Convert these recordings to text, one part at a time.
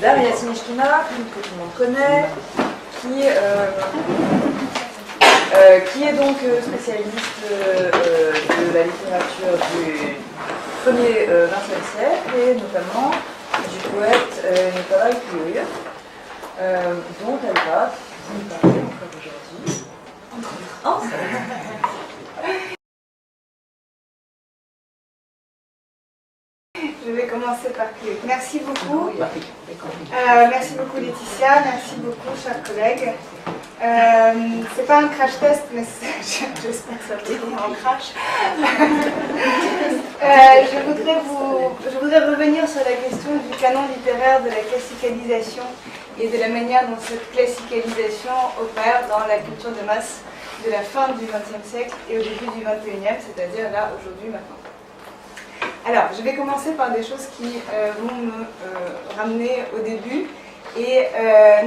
Daria Sinichkina, que tout le monde connaît, qui est donc spécialiste de la littérature du 1er XXe siècle et notamment du poète Nikolai Kluyev, dont elle va nous parler encore aujourd'hui. Je vais commencer par Kluyev. Merci beaucoup. Merci beaucoup Laetitia, merci beaucoup chers collègues. C'est pas un crash test, mais j'espère que ça va finir en crash. Je voudrais revenir sur la question du canon littéraire, de la classicalisation et de la manière dont cette classicalisation opère dans la culture de masse de la fin du XXe siècle et au début du XXIe, c'est-à-dire là, aujourd'hui, maintenant. Alors, je vais commencer par des choses qui vont me ramener au début. Et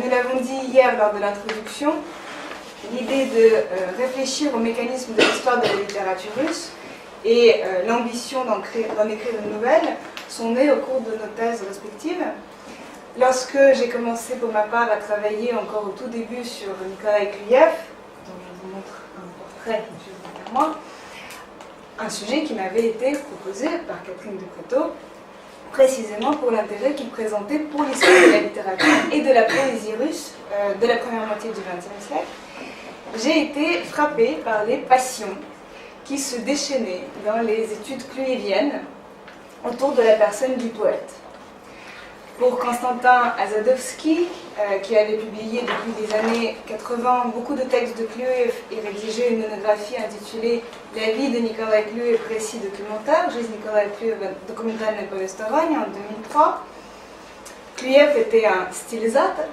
nous l'avons dit hier lors de l'introduction, l'idée de réfléchir au mécanisme de l'histoire de la littérature russe et l'ambition d'en écrire une nouvelle sont nées au cours de nos thèses respectives. Lorsque j'ai commencé pour ma part à travailler encore au tout début sur Nikolai Kluyev, dont je vous montre un portrait juste derrière moi, un sujet qui m'avait été proposé par Catherine de Coteau, précisément pour l'intérêt qu'il présentait pour l'histoire de la littérature et de la poésie russe de la première moitié du XXe siècle. J'ai été frappée par les passions qui se déchaînaient dans les études kluyeviennes autour de la personne du poète. Pour Konstantin Azadovski, qui avait publié depuis les années 80 beaucoup de textes de Kluyev et rédigé une monographie intitulée « La vie de Nikolai Kluyev, récit documentaire », Жизнь Николая Клюева, документальное повествование en 2003. Kluyev était un stylisateur,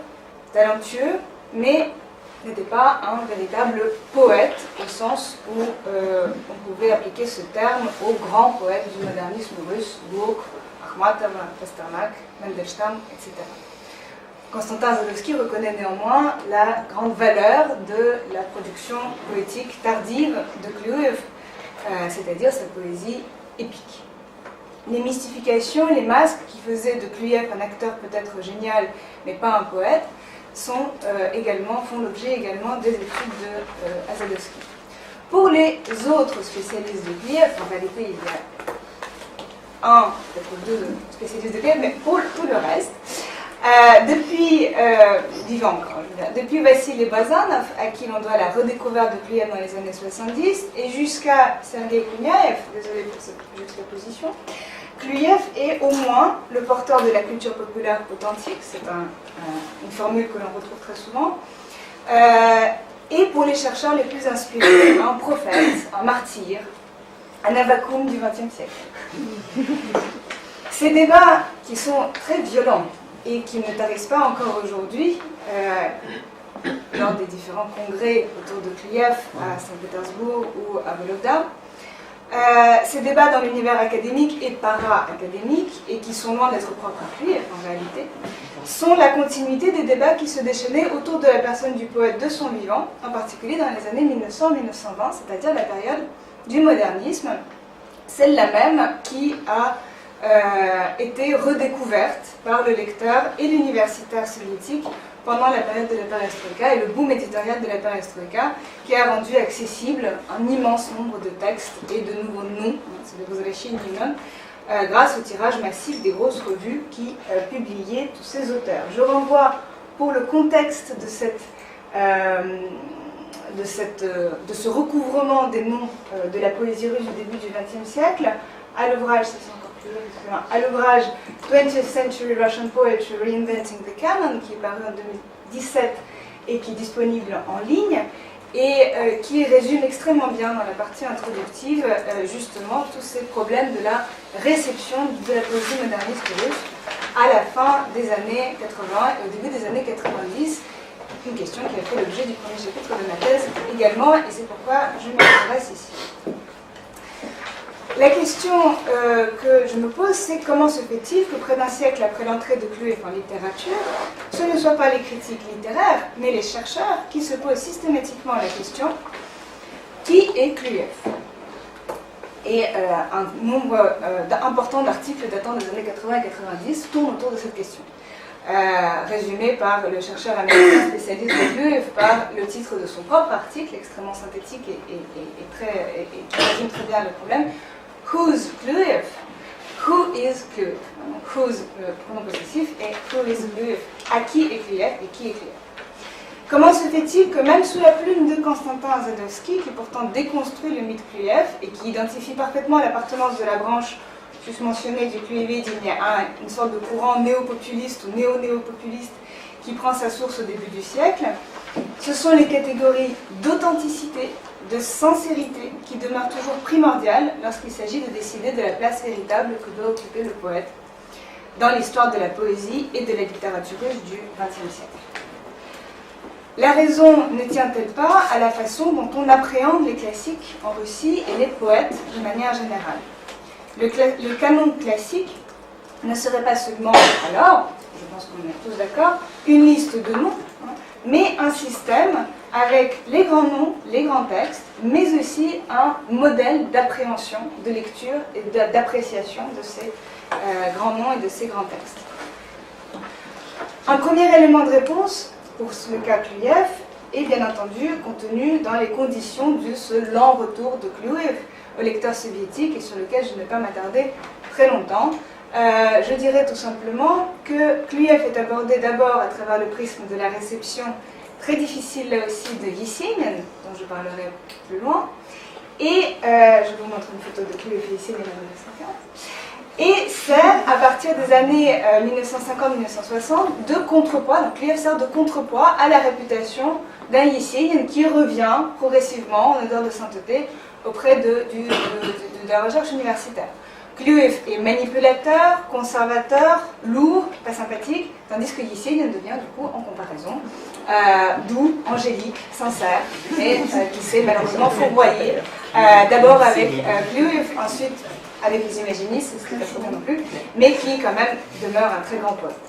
talentueux, mais n'était pas un véritable poète, au sens où on pouvait appliquer ce terme aux grands poètes du modernisme russe, Blok, Akhmatova, Pasternak, Mandelstam, etc. Konstantin Azadovski reconnaît néanmoins la grande valeur de la production poétique tardive de Kluyev, c'est-à-dire sa poésie épique. Les mystifications, les masques qui faisaient de Kluyev un acteur peut-être génial, mais pas un poète, font l'objet également des études de Azadovski. Pour les autres spécialistes de Kluyev, en réalité il y a peut-être deux spécialistes de Kluyev, mais pour tout le reste, depuis Vassili Bazanov, à qui l'on doit la redécouverte de Kluyev dans les années 70, et jusqu'à Sergei Koumiaev, désolé pour cette juxtaposition, Kluyev est au moins le porteur de la culture populaire authentique, c'est une formule que l'on retrouve très souvent, et pour les chercheurs les plus inspirés, un prophète, un martyr, un Avakoum du XXe siècle. Ces débats qui sont très violents et qui ne tarissent pas encore aujourd'hui, lors des différents congrès autour de Kluyev à Saint-Pétersbourg ou à Vologda, ces débats dans l'univers académique et para-académique, et qui sont loin d'être propres à Kluyev en réalité, sont la continuité des débats qui se déchaînaient autour de la personne du poète de son vivant, en particulier dans les années 1900-1920, c'est-à-dire la période du modernisme, celle-là même qui a été redécouverte par le lecteur et l'universitaire soviétique pendant la période de la perestroïka et le boom éditorial de la perestroïka qui a rendu accessible un immense nombre de textes et de nouveaux noms, c'est le Voзвrащение imen, grâce au tirage massif des grosses revues qui publiaient tous ces auteurs. Je renvoie pour le contexte de ce recouvrement des noms de la poésie russe du début du XXe siècle à l'ouvrage, à l'ouvrage 20th Century Russian Poetry Reinventing the Canon, qui est paru en 2017 et qui est disponible en ligne, et qui résume extrêmement bien dans la partie introductive justement tous ces problèmes de la réception de la poésie moderniste russe à la fin des années 80 et au début des années 90, une question qui a fait l'objet du premier chapitre de ma thèse également, et c'est pourquoi je m'intéresse ici. La question que je me pose, c'est comment se fait-il que près d'un siècle après l'entrée de Kluyev en littérature, ce ne soient pas les critiques littéraires, mais les chercheurs qui se posent systématiquement la question « Qui est Kluyev ?» Et un nombre important d'articles datant des années 80 et 90 tournent autour de cette question. résumé par le chercheur américain spécialiste de Clueff par le titre de son propre article, extrêmement synthétique et qui résume très bien le problème. Who's Clueff? Who is Clueff? Who's le pronom possessif et who is Clueff? À qui est Clueff et qui est Clueff? Comment se fait-il que même sous la plume de Konstantin Zadowski, qui pourtant déconstruit le mythe Clueff et qui identifie parfaitement l'appartenance de la branche susmentionnée du Cluevide, il y a une sorte de courant néo-populiste ou néo-néo-populiste qui prend sa source au début du siècle, ce sont les catégories d'authenticité, de sincérité qui demeurent toujours primordiales lorsqu'il s'agit de décider de la place véritable que doit occuper le poète dans l'histoire de la poésie et de la littérature russe du XXe siècle. La raison ne tient-elle pas à la façon dont on appréhende les classiques en Russie et les poètes de manière générale? Le canon classique ne serait pas seulement, alors, je pense qu'on est tous d'accord, une liste de noms, mais un système avec les grands noms, les grands textes, mais aussi un modèle d'appréhension, de lecture et d'appréciation de ces grands noms et de ces grands textes. Un premier élément de réponse pour le cas Clueff est bien entendu contenu dans les conditions de ce lent retour de Clueff au lecteur soviétique et sur lequel je ne vais pas m'attarder très longtemps. Je dirais tout simplement que Clueff est abordé d'abord à travers le prisme de la réception très difficile là aussi de Yesenin, dont je parlerai plus loin, et je vous montre une photo de Clueff et Yesenin en 1940, et sert à partir des années 1950-1960 de contrepoids, donc Clueff sert de contrepoids à la réputation d'un Yesenin qui revient progressivement en odeur de sainteté auprès de la recherche universitaire. Clueff est manipulateur, conservateur, lourd, pas sympathique, tandis que Yesenin devient du coup, en comparaison, doux, angélique, sincère, et qui s'est malheureusement fourvoyé, d'abord avec Clueff, ensuite avec les imaginistes, ce qui n'est pas trop bien non plus, mais qui quand même demeure un très grand poète.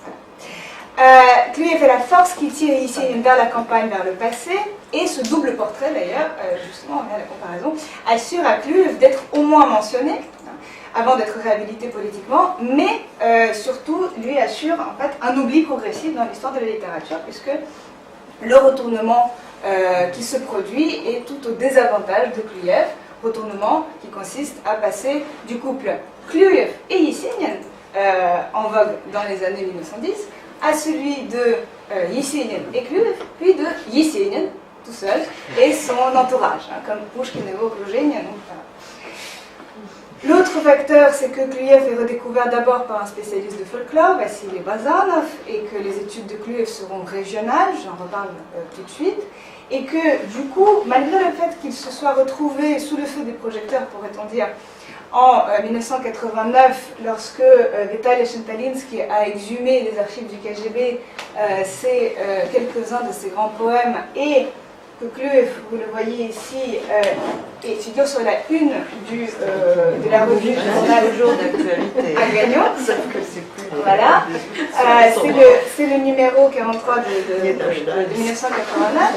Clueff est la force qui tire Yesenin vers la campagne, vers le passé, et ce double portrait d'ailleurs, justement, on a la comparaison, assure à Clueff d'être au moins mentionné, avant d'être réhabilité politiquement, mais surtout lui assure en fait un oubli progressif dans l'histoire de la littérature, puisque le retournement qui se produit est tout au désavantage de Clueff, retournement qui consiste à passer du couple Clueff et Yesenin, en vogue dans les années 1910, à celui de Yesenin et Clueff, puis de Yesenin tout seul et son entourage, comme Pushkin et Okrujenin. L'autre facteur, c'est que Clueff est redécouvert d'abord par un spécialiste de folklore, Vassili Bazanov, et que les études de Clueff seront régionales, j'en reparle tout de suite, et que du coup, malgré le fait qu'il se soit retrouvé sous le feu des projecteurs, pourrait-on dire, en 1989, lorsque Vitaly Shentalinsky a exhumé les archives du KGB quelques-uns de ses grands poèmes, et que Clueff, vous le voyez ici, figure sur la une de la revue du journal Le jour d'actualité. à Gagnon. Sauf que c'est plus. Voilà. C'est le numéro 43 de 1989.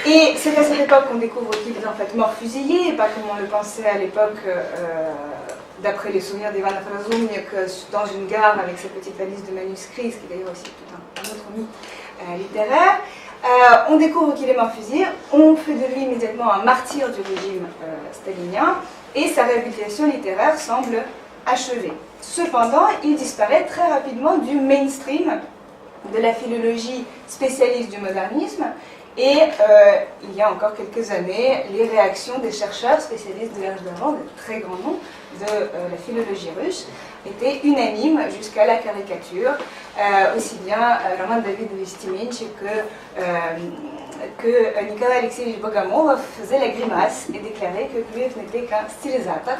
Et c'est à cette époque qu'on découvre qu'il est en fait mort fusillé, et pas comme on le pensait à l'époque, d'après les souvenirs d'Ivan Razumniak, dans une gare avec sa petite valise de manuscrits, ce qui est d'ailleurs aussi tout un autre mythe littéraire. On découvre qu'il est mort fusillé, on fait de lui immédiatement un martyr du régime stalinien, et sa réhabilitation littéraire semble achevée. Cependant, il disparaît très rapidement du mainstream de la philologie spécialiste du modernisme, et il y a encore quelques années, les réactions des chercheurs spécialistes de l'âge d'argent, de très grands noms de la philologie russe, étaient unanimes jusqu'à la caricature, aussi bien Roman David Vistiminch que Nikolai Alexeevich Bogomolov faisait la grimace et déclarait que Clueff n'était qu'un stylisateur,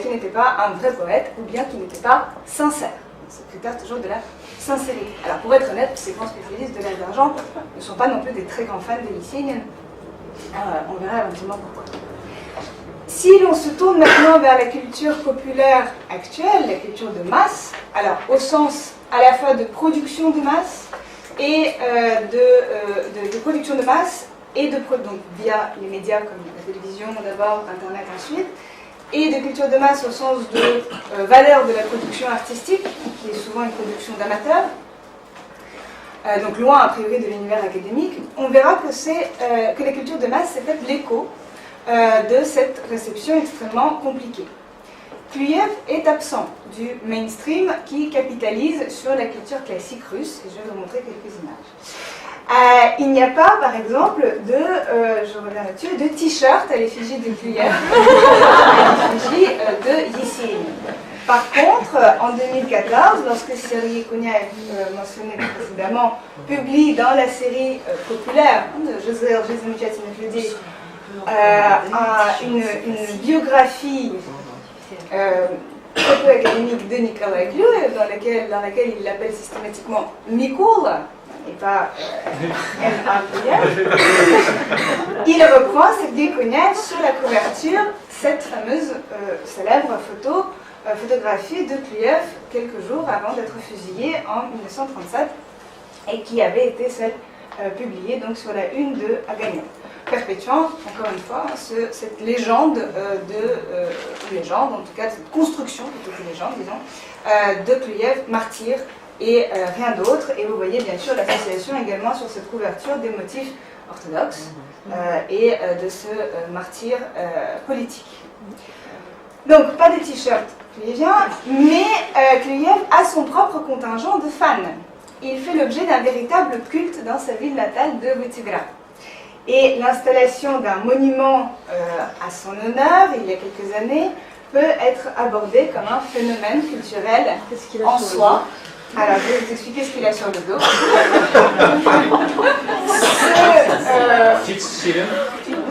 qui n'était pas un vrai poète, ou bien qui n'était pas sincère. Ce critère toujours de la sincérité. Alors pour être honnête, ces grands spécialistes de l'âge d'argent ne sont pas non plus des très grands fans de Yesenin. On verra éventuellement pourquoi. Si l'on se tourne maintenant vers la culture populaire actuelle, la culture de masse, alors au sens à la fois de production de masse et de production de masse et donc via les médias comme la télévision d'abord, Internet ensuite, et de culture de masse au sens de valeur de la production artistique, qui est souvent une production d'amateurs, donc loin a priori de l'univers académique, on verra que la culture de masse, c'est fait l'écho de cette réception extrêmement compliquée. Kluyev est absent du mainstream qui capitalise sur la culture classique russe, et je vais vous montrer quelques images. Il n'y a pas, par exemple, je reviens là-dessus, de t-shirt à l'effigie de Kluyev, à l'effigie de Yesenin. Par contre, en 2014, lorsque Sergei Kouniev, mentionné précédemment, publie dans la série populaire de José Zamyatine-Fleury une biographie très peu académique de Nikolai Kluyev, dans laquelle il l'appelle systématiquement Mikul, et pas M.A. il reprend Sergei Kouniev sur la couverture, cette fameuse célèbre photographie de Kluyev quelques jours avant d'être fusillé en 1937 et qui avait été celle publiée donc sur la une de Agagnon, perpétuant encore une fois cette légende légende, en tout cas cette construction plutôt que légende, disons, de Kluyev, martyr et rien d'autre. Et vous voyez bien sûr l'association également sur cette couverture des motifs orthodoxes et de ce martyr politique. Donc pas de t-shirt kluyevien, mais Kluyev a son propre contingent de fans. Il fait l'objet d'un véritable culte dans sa ville natale de Vytegrad. Et l'installation d'un monument à son honneur, il y a quelques années, peut être abordée comme un phénomène culturel en soi. Alors, je vais vous expliquer ce qu'il a sur le dos.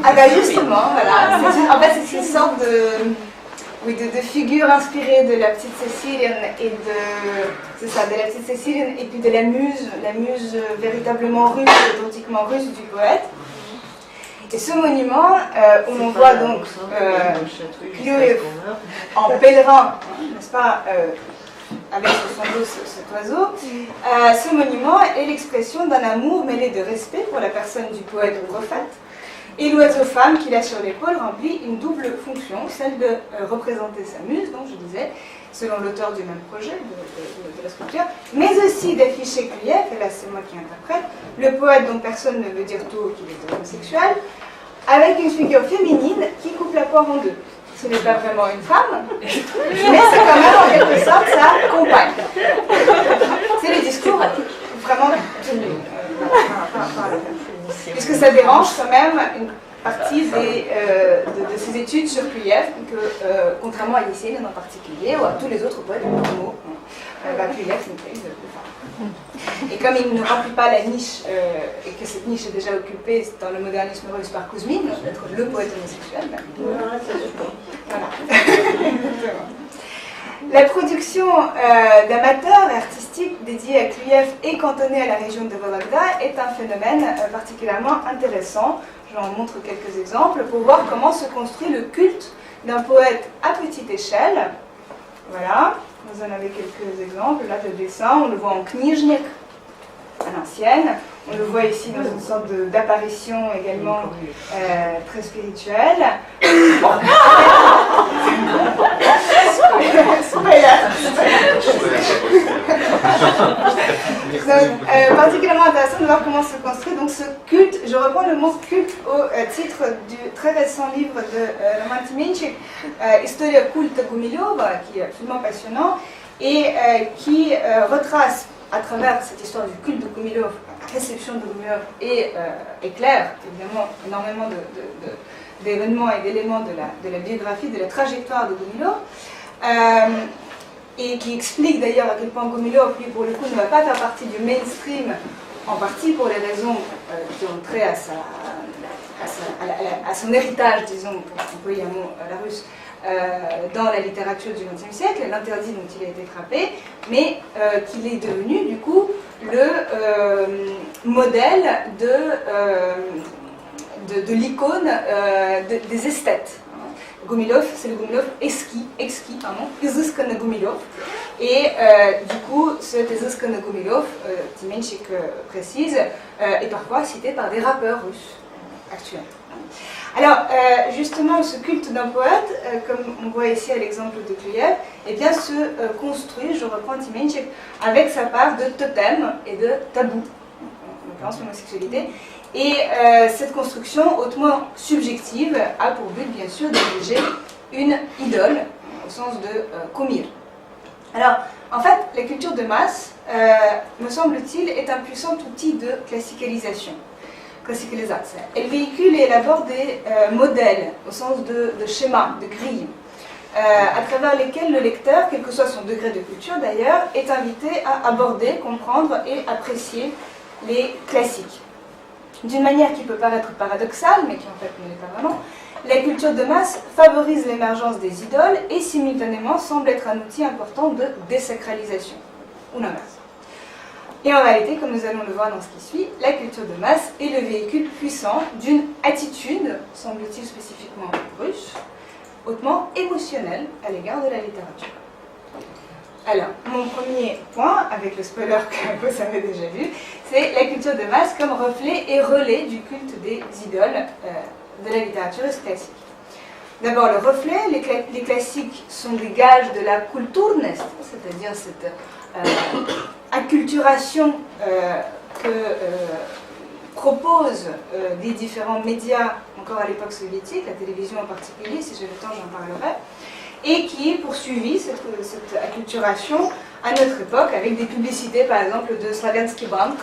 Ah bah justement, voilà. En fait, c'est une sorte de figure inspirée de la petite Cécilienne et de la petite Cécilienne et puis de la muse véritablement russe, authentiquement russe du poète. Et ce monument, où on voit donc Kluyev en pèlerin, n'est-ce pas, avec sur son dos cet oiseau, ce monument est l'expression d'un amour mêlé de respect pour la personne du poète ou prophète. Et l'oiseau-femme qu'il a sur l'épaule remplit une double fonction, celle de représenter sa muse, donc je disais, selon l'auteur du même projet de la sculpture, mais aussi d'afficher Kluyev, et là c'est moi qui interprète, le poète dont personne ne veut dire tout qu'il est homosexuel, avec une figure féminine qui coupe la poire en deux. Ce n'est pas vraiment une femme, mais c'est quand même en quelque sorte sa compagne. C'est le discours vraiment tenu par la femme. Puisque ça dérange quand même une partie de ses études sur Kluyev, que contrairement à Yesenin en particulier, ou à tous les autres poètes homo, Kluyev n'est pas une femme. Et comme il ne remplit pas la niche, et que cette niche est déjà occupée dans le modernisme russe par Kouzmin, d'être le poète homosexuel, voilà. La production d'amateurs et artistiques dédiée à Kluyev et cantonnée à la région de Vologda est un phénomène particulièrement intéressant. J'en montre quelques exemples pour voir comment se construit le culte d'un poète à petite échelle. Voilà, vous en avez quelques exemples. Là, le dessin, on le voit en knijnik, à l'ancienne. On le voit ici dans une sorte d'apparition également très spirituelle. Particulièrement intéressant de voir comment se construit donc ce culte. Je reprends le mot culte au titre du très récent livre de Roman Timenchik, Historia culta Gumilova, qui est absolument passionnant et qui retrace à travers cette histoire du culte de Gumilov, la réception de Gumilov et éclaire évidemment énormément d'événements et d'éléments de la biographie, de la trajectoire de Gumilov. Et qui explique d'ailleurs à quel point Gumilov, lui, pour le coup, ne va pas faire partie du mainstream, en partie pour les raisons qui ont trait à son héritage, disons, pour employer un mot à la russe, dans la littérature du XXe siècle, l'interdit dont il a été frappé, mais qu'il est devenu, du coup, le modèle de l'icône des esthètes. Gumilov, c'est le Gumilov exquis, Izıskana Gumilov. Et du coup, cet Izıskana Gumilov, Timenchik précise, est parfois cité par des rappeurs russes actuels. Alors, justement, ce culte d'un poète, comme on voit ici à l'exemple de Kluyev, eh bien, se construit, je reprends Timenchik, avec sa part de totem et de tabou, en l'occurrence l'homosexualité. Et cette construction hautement subjective a pour but, bien sûr, d'ériger une idole, au sens de Kumir. Alors, en fait, la culture de masse, me semble-t-il, est un puissant outil de classicalisation. Elle véhicule et élabore des modèles, au sens de schémas, de grilles, à travers lesquels le lecteur, quel que soit son degré de culture d'ailleurs, est invité à aborder, comprendre et apprécier les classiques. D'une manière qui peut paraître paradoxale, mais qui en fait ne l'est pas vraiment, la culture de masse favorise l'émergence des idoles et simultanément semble être un outil important de désacralisation, ou l'inverse. Et en réalité, comme nous allons le voir dans ce qui suit, la culture de masse est le véhicule puissant d'une attitude, semble-t-il spécifiquement russe, hautement émotionnelle à l'égard de la littérature. Alors, mon premier point, avec le spoiler que vous avez déjà vu, c'est la culture de masse comme reflet et relais du culte des idoles de la littérature classique. D'abord, le reflet, les classiques sont des gages de la kulturnest, c'est-à-dire cette acculturation que proposent les différents médias, encore à l'époque soviétique, la télévision en particulier, si j'ai le temps j'en parlerai, et qui est poursuivie, cette acculturation, à notre époque, avec des publicités, par exemple, de Slaviansky Bank,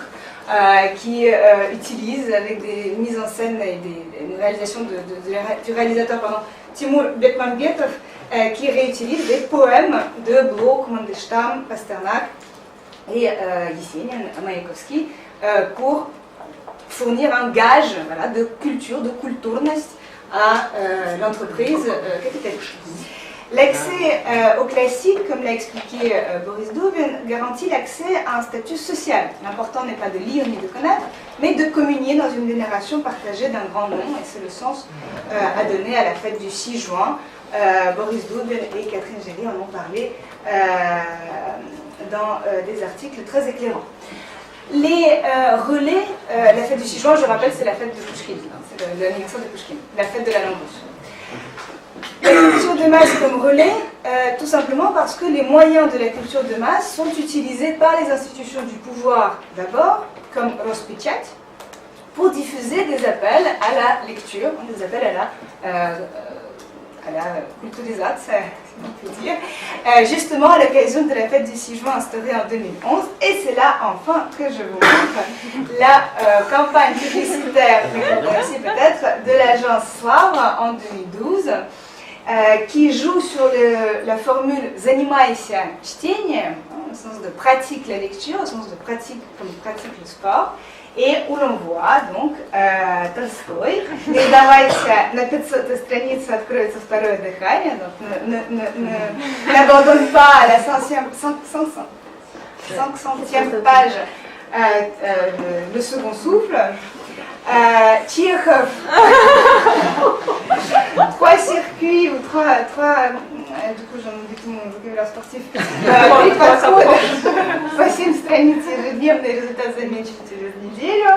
qui utilise, avec des mises en scène et des réalisations du réalisateur Timur Bekmambetov, qui réutilise des poèmes de Bloch, Mandelstam, Pasternak et Yesenin, Mayakovsky, pour fournir un gage de culture, de kulturnest à l'entreprise capitaliste. L'accès au classique, comme l'a expliqué Boris Dubin, garantit l'accès à un statut social. L'important n'est pas de lire ni de connaître, mais de communier dans une vénération partagée d'un grand nom, et c'est le sens à donner à la fête du 6 juin. Boris Dubin et Catherine Gély en ont parlé dans des articles très éclairants. Les relais, la fête du 6 juin, je rappelle, c'est la fête de Pouchkine, c'est l'anniversaire de Pouchkine, la fête de la langue russe. La culture de masse comme relais, tout simplement parce que les moyens de la culture de masse sont utilisés par les institutions du pouvoir d'abord, comme Rospichat, pour diffuser des appels à la lecture, des appels à la culturisation, si on peut dire, justement à l'occasion de la fête du 6 juin instaurée en 2011. Et c'est là, enfin, que je vous montre la campagne publicitaire, ici peut-être, de l'agence Slav en 2012, qui joue sur la formule «занимайся чтением», au sens de pratique la lecture, au sens de pratique comme pratique le sport, et où l'on voit donc Толстой, «Не давайся, на 500-й странице откроется второе дыхание», donc n'abandonne pas à la 500e page le second souffle. Tchekhov, 3 circuits ou 3 du coup j'en oublie tout mon vocabulaire sportif. 3 подхода, по 7 страниц ежедневный результат замечен через неделю.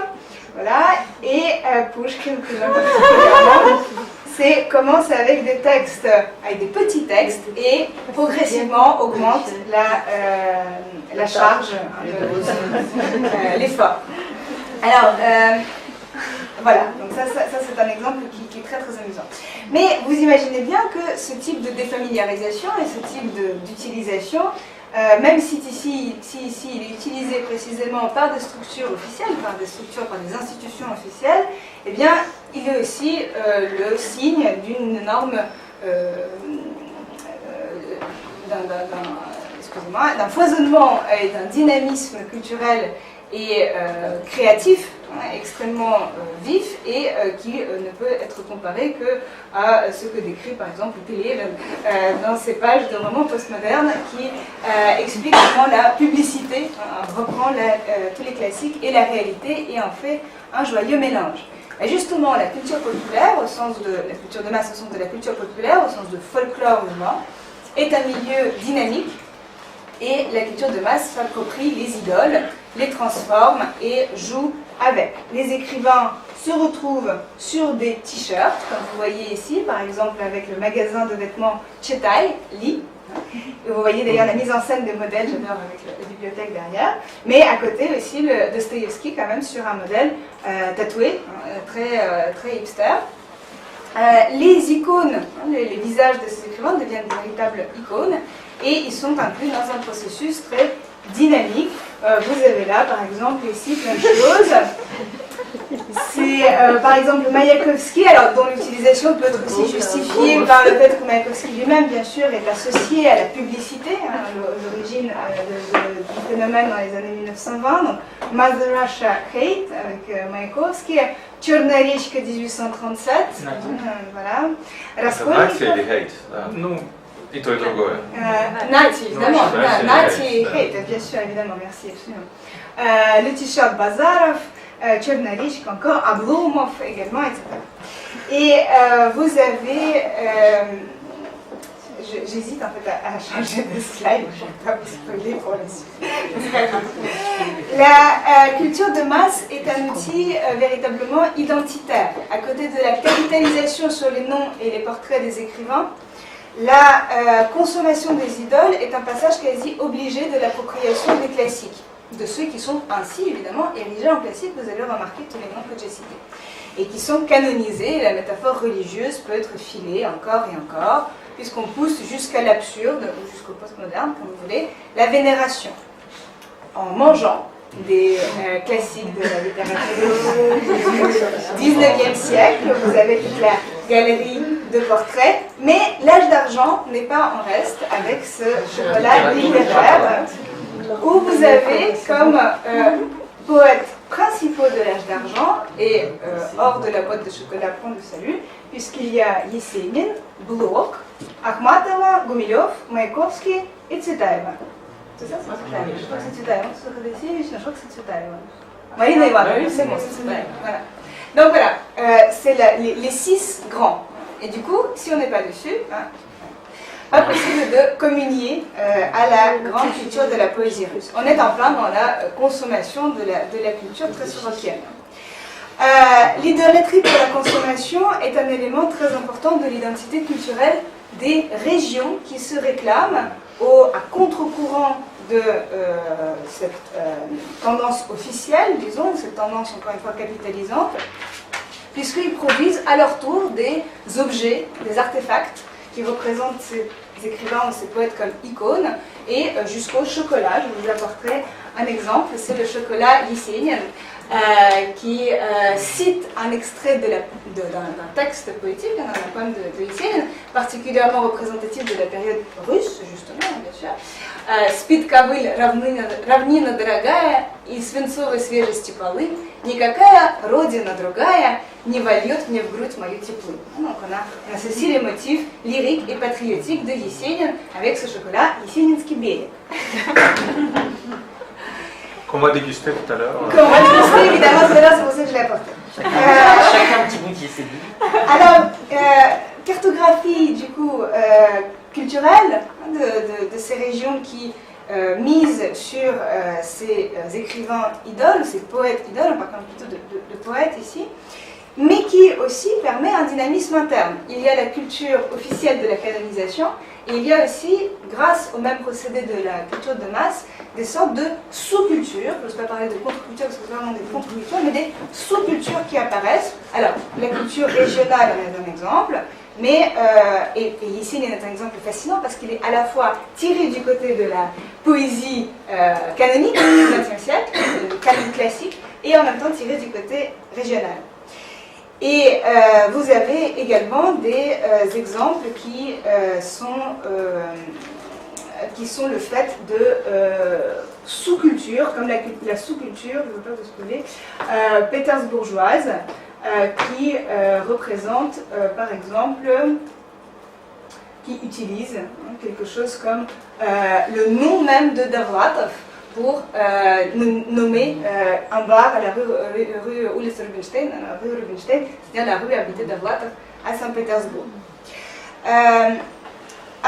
Voilà, et Pushkin, que j'aime particulièrement, commence avec des textes, avec des petits textes, et progressivement augmente la charge, l'effort. Alors, voilà, donc ça c'est un exemple qui est très très amusant. Mais vous imaginez bien que ce type de défamiliarisation et ce type d'utilisation, même si ici il est utilisé précisément par des structures officielles, par des institutions officielles, eh bien il est aussi le signe d'une énorme, d'un foisonnement et d'un dynamisme culturel et créatif, extrêmement vif, et qui ne peut être comparé que à ce que décrit par exemple Pelé dans ses pages de romans postmodernes qui explique comment la publicité reprend tous les classiques et la réalité et en fait un joyeux mélange. Et justement, la culture populaire, au sens de la culture de masse, au sens de la culture populaire, au sens de folklore humain, est un milieu dynamique, et la culture de masse s'approprie les idoles, les transforme et joue avec. Les écrivains se retrouvent sur des t-shirts, comme vous voyez ici, par exemple avec le magasin de vêtements Chetai, Lee. Et vous voyez d'ailleurs la mise en scène des modèles, j'adore, avec la bibliothèque derrière. Mais à côté aussi le Dostoïevski quand même sur un modèle tatoué, très hipster. Les icônes, les visages de ces écrivains deviennent de véritables icônes et ils sont inclus dans un processus très dynamique. Vous avez là par exemple ici plein de choses. C'est par exemple Mayakovsky, alors dont l'utilisation peut être aussi justifiée par le fait que Mayakovsky lui-même, bien sûr, est associé à la publicité, l'origine du phénomène dans les années 1920. Donc, Mother Russia Hate avec Mayakovsky, Черная речка 1837, voilà. Нати или hate? Да. Ну, и то, и другое. Nati, évidemment. Nati Hate, bien sûr, évidemment, merci, absolument. Le t-shirt Bazarov, Черная речка encore, Ablomov également, etc. Et vous avez... J'hésite en fait à changer de slide, je ne vais pas vous spoiler pour la suite. La culture de masse est un outil véritablement identitaire. À côté de la capitalisation sur les noms et les portraits des écrivains, la consommation des idoles est un passage quasi obligé de l'appropriation des classiques, de ceux qui sont ainsi évidemment érigés en classiques, vous avez remarqué tous les noms que j'ai cités, et qui sont canonisés. La métaphore religieuse peut être filée encore et encore, puisqu'on pousse jusqu'à l'absurde, ou jusqu'au postmoderne, comme vous voulez, la vénération. En mangeant des classiques de la littérature du 19e siècle, vous avez toute la galerie de portraits, mais l'âge d'argent n'est pas en reste avec ce chocolat littéraire, où vous avez comme poètes principaux de l'âge d'argent, et hors de la boîte de chocolat point de salut, puisqu'il y a Yesenin, Blok, Akhmatova, Gumilov, Mayakovsky et Tsvetaeva. C'est ça, je crois que c'est Tsvetaeva. Je crois que c'est Tsvetaeva. Marina Ivanova, c'est bon, c'est Tsvetaeva. Voilà. Donc voilà, c'est les 6 grands. Et du coup, si on n'est pas dessus, pas possible de communier à la grande culture de la poésie russe. On est en plein dans la consommation de la culture très sorokienne. L'idolâtrie pour la consommation est un élément très important de l'identité culturelle des régions qui se réclament à contre-courant de cette tendance officielle, disons, cette tendance encore une fois capitalisante, puisqu'ils produisent à leur tour des objets, des artefacts qui représentent ces écrivains ou ces poètes comme icônes, et jusqu'au chocolat. Je vous apporterai un exemple, c'est le chocolat Yesenin, qui cite un extrait d'un texte poétique, d'un poème de Yesenin, particulièrement représentatif de la période russe, justement, bien sûr. «Спит ковыль, равнина дорогая, и свинцовой свежести полы, никакая родина другая не вольет мне в грудь мою теплу». Donc on a ceci les motifs lyriques et patriotiques de Yesenin avec ce chocolat Yeseninski Белик. Qu'on va déguster tout à l'heure. Qu'on va déguster, évidemment, c'est là, c'est pour ça que je l'ai apporté. Chacun un petit bout qui s'est dit. Alors, cartographie du coup culturelle de ces régions qui misent sur ces écrivains idoles, ces poètes idoles, on parle plutôt de poètes ici, mais qui aussi permet un dynamisme interne. Il y a la culture officielle de la canonisation, et il y a aussi, grâce au même procédé de la culture de masse, des sortes de sous-cultures. Je n'ose pas parler de contre-culture parce que c'est vraiment des contre-cultures, mais des sous-cultures qui apparaissent. Alors, la culture régionale en est un exemple, mais, et ici il est un exemple fascinant parce qu'il est à la fois tiré du côté de la poésie canonique du XXe siècle, le canon classique, et en même temps tiré du côté régional. Et vous avez également des exemples qui sont le fait de sous-cultures, comme la sous-culture, je ne veux pas vous spoiler, pétersbourgeoise, qui représente, par exemple, qui utilise quelque chose comme le nom même de Davlatov pour nommer un bar à la rue Ulica Rubinstein, c'est-à-dire la rue habitée Davlatov à Saint-Pétersbourg.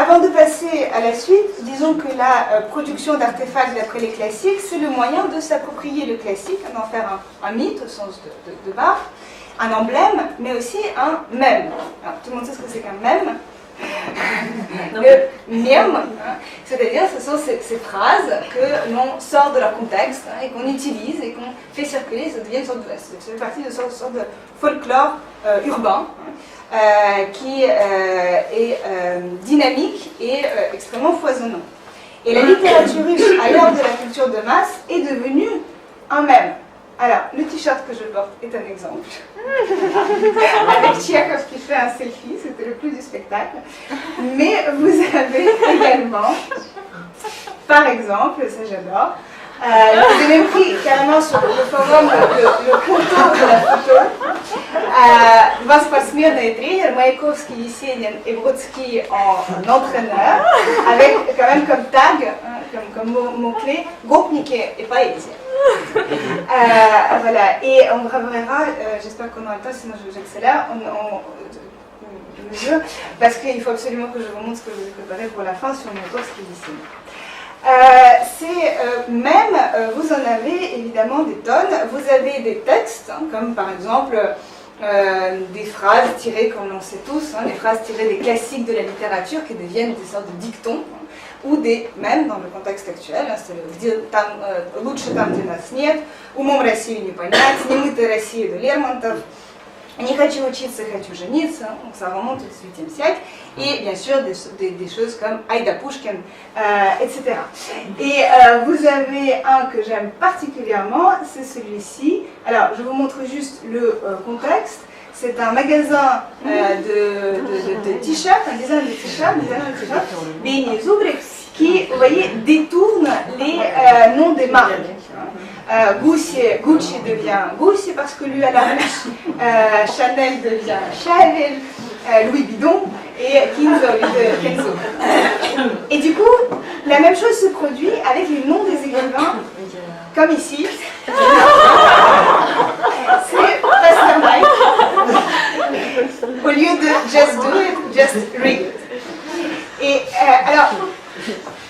Avant de passer à la suite, disons que la production d'artefacts d'après les classiques, c'est le moyen de s'approprier le classique, d'en faire un mythe au sens de Barthes, un emblème, mais aussi un mème. Alors, tout le monde sait ce que c'est qu'un mème. Le mème, c'est-à-dire ce sont ces phrases que l'on sort de leur contexte et qu'on utilise et qu'on fait circuler, ça devient une sorte ça fait partie de sorte de folklore urbain qui est dynamique et extrêmement foisonnant. Et la littérature russe, à l'heure de la culture de masse, est devenue un mème. Alors, le t-shirt que je porte est un exemple. Avec Tchekhov qui fait un selfie, c'était le plus du spectacle. Mais vous avez également, par exemple, ça j'adore, vous avez même pris carrément sur le forum le contour de la photo. Вас посмертный тренер, Маяковский, Есенин et Brodsky en entraîneur, avec quand même comme tag, comme mot-clé, Gopniki et poésie. Voilà, et on reverra, j'espère qu'on aura le temps, sinon j'accélère, le jeu, parce qu'il faut absolument que je vous montre ce que je vous ai préparé pour la fin sur Mayakovsky et Есенин. Même, vous en avez évidemment des tonnes, vous avez des textes, comme par exemple des phrases tirées, comme on sait tous, des phrases tirées des classiques de la littérature qui deviennent des sortes de dictons, ou des, même dans le contexte actuel, c'est le «Лучше там, где нас нет», «Умом Россию не понять», «Немытая Россия» de Лермонтов, «Не хочу учиться, хочу жениться», donc ça remonte au XVIIIe siècle, et bien sûr des choses comme Aïda Pouchkine, etc. Et vous avez un que j'aime particulièrement, c'est celui-ci. Alors, je vous montre juste le contexte. C'est un magasin de t-shirts, un design de t-shirts, Béni Zubrik, qui, vous voyez, détourne les noms des marques. Gucci devient Gucci parce que lui à la ruche, Chanel devient Chanel, Louis Bidon et Kenzo de Kenzo. Et du coup, la même chose se produit avec les noms des écrivains, comme ici. C'est Pasternak. Au lieu de just do it, just read it. Et alors,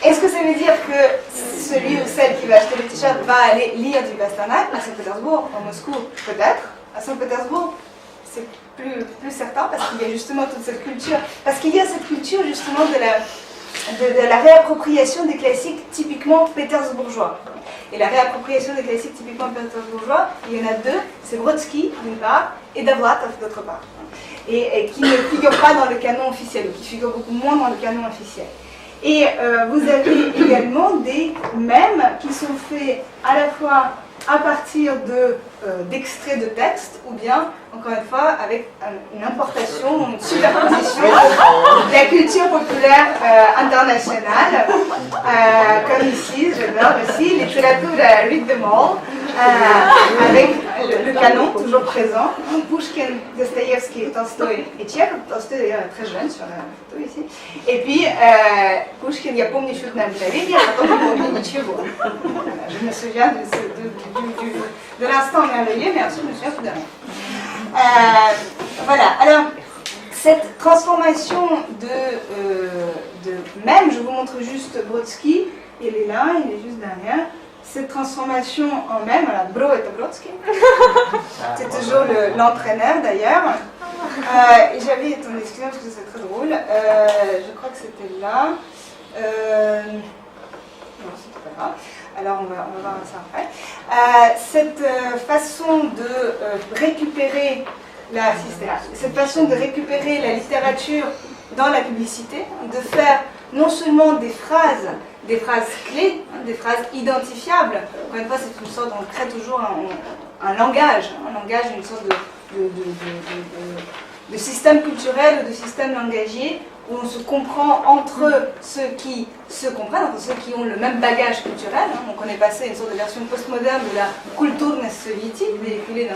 est-ce que ça veut dire que celui ou celle qui va acheter le t-shirt va aller lire du Pasternak à Saint-Pétersbourg, à Moscou, peut-être. À Saint-Pétersbourg, c'est plus certain parce qu'il y a justement toute cette culture. Parce qu'il y a cette culture justement de la réappropriation des classiques typiquement pétersbourgeois. Et la réappropriation des classiques typiquement pétersbourgeois, il y en a deux, c'est Brodsky d'une part et Davlatov d'autre part. Et qui ne figurent pas dans le canon officiel, ou qui figurent beaucoup moins dans le canon officiel. Et vous avez également des mèmes qui sont faits à la fois à partir d'extraits de textes, ou bien, encore une fois, avec une importation, une superposition de la culture populaire internationale, comme ici, j'adore aussi, littérature read them all, avec le canon toujours présent, Pouchkine, Dostoïevski, Tolstoï et Tchekhov, Tolstoï d'ailleurs est très jeune sur la photo ici, et puis Pouchkine, я помню чудное мгновение, а потом не помню ничего. Je me souviens de l'instant merveilleux, mais ensuite je me souviens plus de rien. Voilà, alors cette transformation de même, je vous montre juste Brodsky, il est là, il est juste derrière. Cette transformation en même, alors Bro est Brodsky, c'est toujours l'entraîneur d'ailleurs. Et j'avais, attendez, excusez-moi parce que c'est très drôle, je crois que c'était là. Non, c'était pas grave. Alors on va voir ça après. Cette façon de récupérer cette façon de récupérer la littérature dans la publicité, de faire non seulement des phrases clés, des phrases identifiables. Encore une fois, c'est une sorte, on crée toujours un langage, une sorte de système culturel ou de système langagier où on se comprend entre ceux qui se comprennent, entre ceux qui ont le même bagage culturel. Donc on est passé à une sorte de version postmoderne de la kulturna soviétique, véhiculée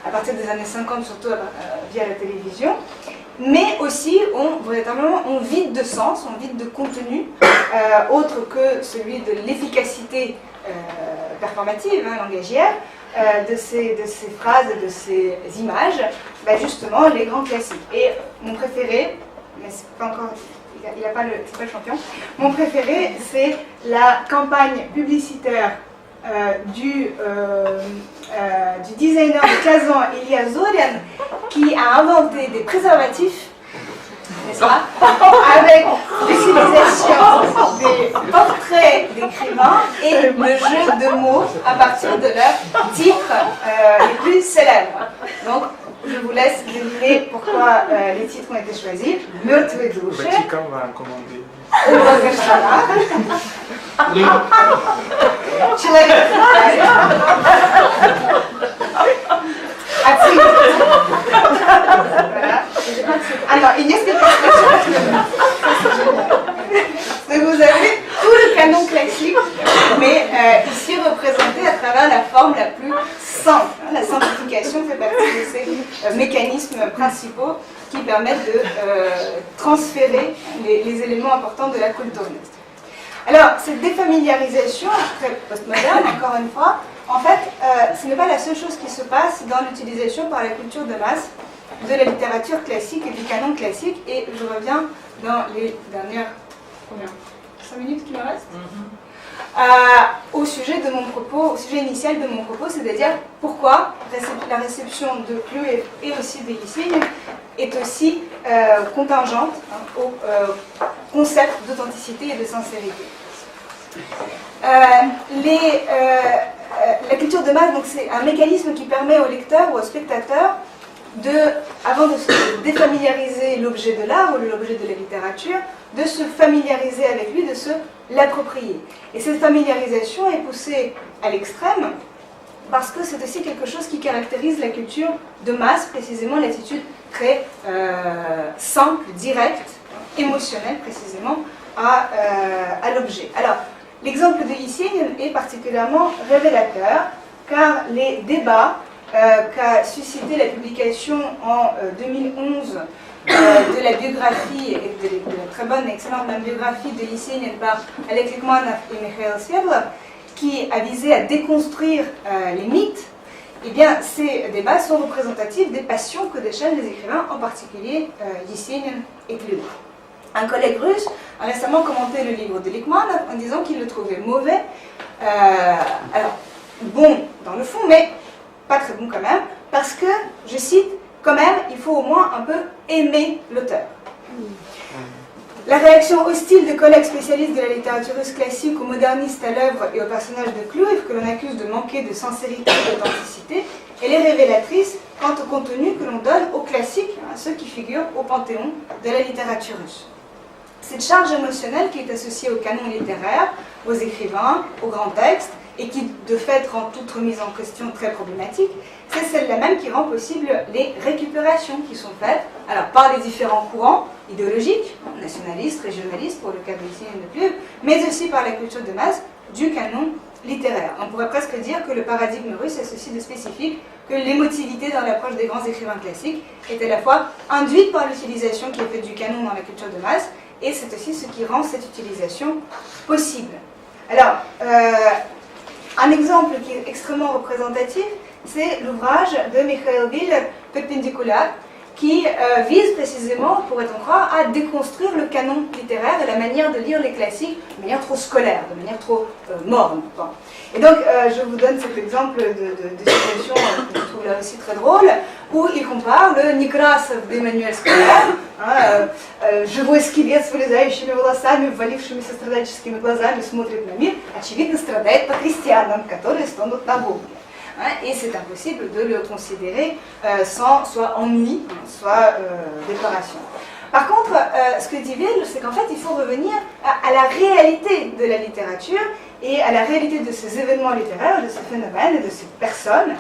à partir des années 50, surtout via la télévision. Mais aussi, véritablement, on vide de sens, on vide de contenu, autre que celui de l'efficacité performative, langagière, de ces phrases, de ces images, justement, les grands classiques. Et mon préféré, mais c'est pas encore il n'a pas c'est pas le champion. Mon préféré, c'est la campagne publicitaire du designer de Kazan, Ilya Zorian, qui a inventé des préservatifs, n'est-ce pas, avec l'utilisation des portraits d'écrivains et le jeu de mots à partir de leurs titres les plus célèbres. Donc, je vous laisse deviner pourquoi les titres ont été choisis. Mертвые души. Vatican va commander. Человек. Voilà. Alors, il y a cette donc vous avez tout le canon classique, mais ici représenté à travers la forme la plus simple. La simplification fait partie de ces mécanismes principaux qui permettent de transférer les éléments importants de la culture. Alors, cette défamiliarisation, très postmoderne, encore une fois, en fait, ce n'est pas la seule chose qui se passe dans l'utilisation par la culture de masse de la littérature classique et du canon classique, et je reviens dans les dernières 5 minutes qui me restent au sujet de mon propos, au sujet initial de mon propos, c'est-à-dire pourquoi la réception de Cluev et aussi de Yesenin est aussi contingente au concept d'authenticité et de sincérité. La culture de masse, donc, c'est un mécanisme qui permet au lecteur ou au spectateur avant de se défamiliariser l'objet de l'art ou l'objet de la littérature, de se familiariser avec lui, de se l'approprier. Et cette familiarisation est poussée à l'extrême parce que c'est aussi quelque chose qui caractérise la culture de masse, précisément l'attitude très simple, directe, émotionnelle précisément à l'objet. Alors, l'exemple de Yesenin est particulièrement révélateur car les débats qu'a suscité la publication en 2011 de la biographie, et de la très bonne et excellente biographie de Yesenin par Alex Likmanov et Mikhail Sverdlov, qui a visé à déconstruire les mythes, eh bien, ces débats sont représentatifs des passions que déchaînent les écrivains, en particulier Yesenin et Cluev. Un collègue russe a récemment commenté le livre de Likmanov en disant qu'il le trouvait mauvais, alors bon dans le fond, mais pas très bon quand même, parce que, je cite, quand même, il faut au moins un peu aimer l'auteur. La réaction hostile de collègues spécialistes de la littérature russe classique aux modernistes à l'œuvre et aux personnages de Cluev, que l'on accuse de manquer de sincérité et d'authenticité, elle est révélatrice quant au contenu que l'on donne aux classiques, ceux qui figurent au panthéon de la littérature russe. Cette charge émotionnelle qui est associée au canon littéraire, aux écrivains, aux grands textes, et qui de fait rend toute remise en question très problématique, c'est celle-là même qui rend possible les récupérations qui sont faites alors par les différents courants idéologiques, nationalistes, régionalistes pour le cas de Yesenin et de Cluev, mais aussi par la culture de masse du canon littéraire. On pourrait presque dire que le paradigme russe a ceci de spécifique que l'émotivité dans l'approche des grands écrivains classiques est à la fois induite par l'utilisation qui est faite du canon dans la culture de masse, et c'est aussi ce qui rend cette utilisation possible. Alors, un exemple qui est extrêmement représentatif, c'est l'ouvrage de Mikhail Willer, Perpendicular, qui vise précisément, pourrait-on croire, à déconstruire le canon littéraire et la manière de lire les classiques de manière trop scolaire, de manière trop morne. Bon. Et donc, je vous donne cet exemple de situation que je trouve là aussi très drôle, où il compare le Некрасов d'Emmanuel Scolar, живой скелет с вылезающими волосами, ввалившимися страдальческими глазами, смотрит на мир, очевидно страдает по христианам, которые стонут на Боге. Et c'est impossible de le considérer sans soit ennui, soit déploration. Par contre, ce que dit Will, c'est qu'en fait, il faut revenir à la réalité de la littérature et à la réalité de ces événements littéraires, de ces phénomènes et de ces personnes.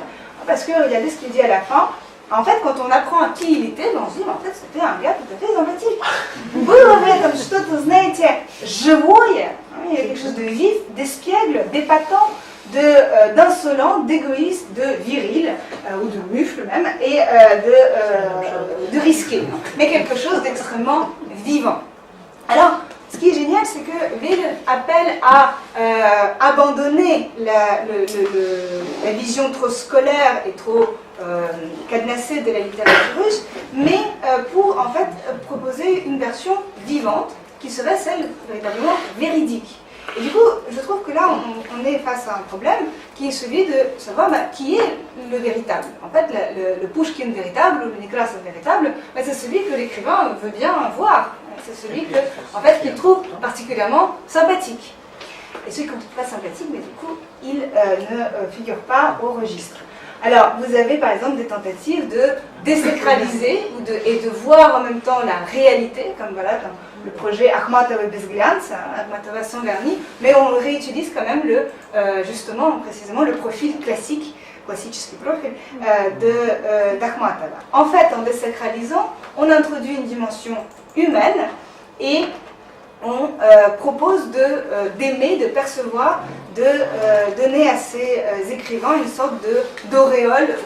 Parce que, regardez ce qu'il dit à la fin. En fait, quand on apprend qui il était, on se dit, en fait, c'était un gars tout à fait sympathique. Было в этом что-то, знаете, живое, il y a quelque chose de vif, d'espiègle, d'épatant, d'insolent, d'égoïste, de viril, ou de mufle même, et de risqué, mais quelque chose d'extrêmement vivant. Alors, ce qui est génial, c'est que Will appelle à abandonner la vision trop scolaire et trop cadenassée de la littérature russe, mais pour en fait proposer une version vivante, qui serait celle véritablement véridique. Et du coup, je trouve que là, on est face à un problème qui est celui de savoir qui est le véritable. En fait, le Pushkin véritable ou le Nekrasov véritable, c'est celui que l'écrivain veut bien voir. C'est celui que, en fait, qu'il trouve particulièrement sympathique. Et celui qu'on ne trouve pas sympathique, mais du coup, il ne figure pas au registre. Alors, vous avez par exemple des tentatives de désacraliser et de voir en même temps la réalité, comme voilà dans le projet Akhmatova bez glянца, Akhmatova sans vernis, mais on réutilise quand même précisément le profil classique, classique profil d'Akhmatova. En fait, en désacralisant, on introduit une dimension humaine et on propose d'aimer, de percevoir, de donner à ces écrivains une sorte d'auréole,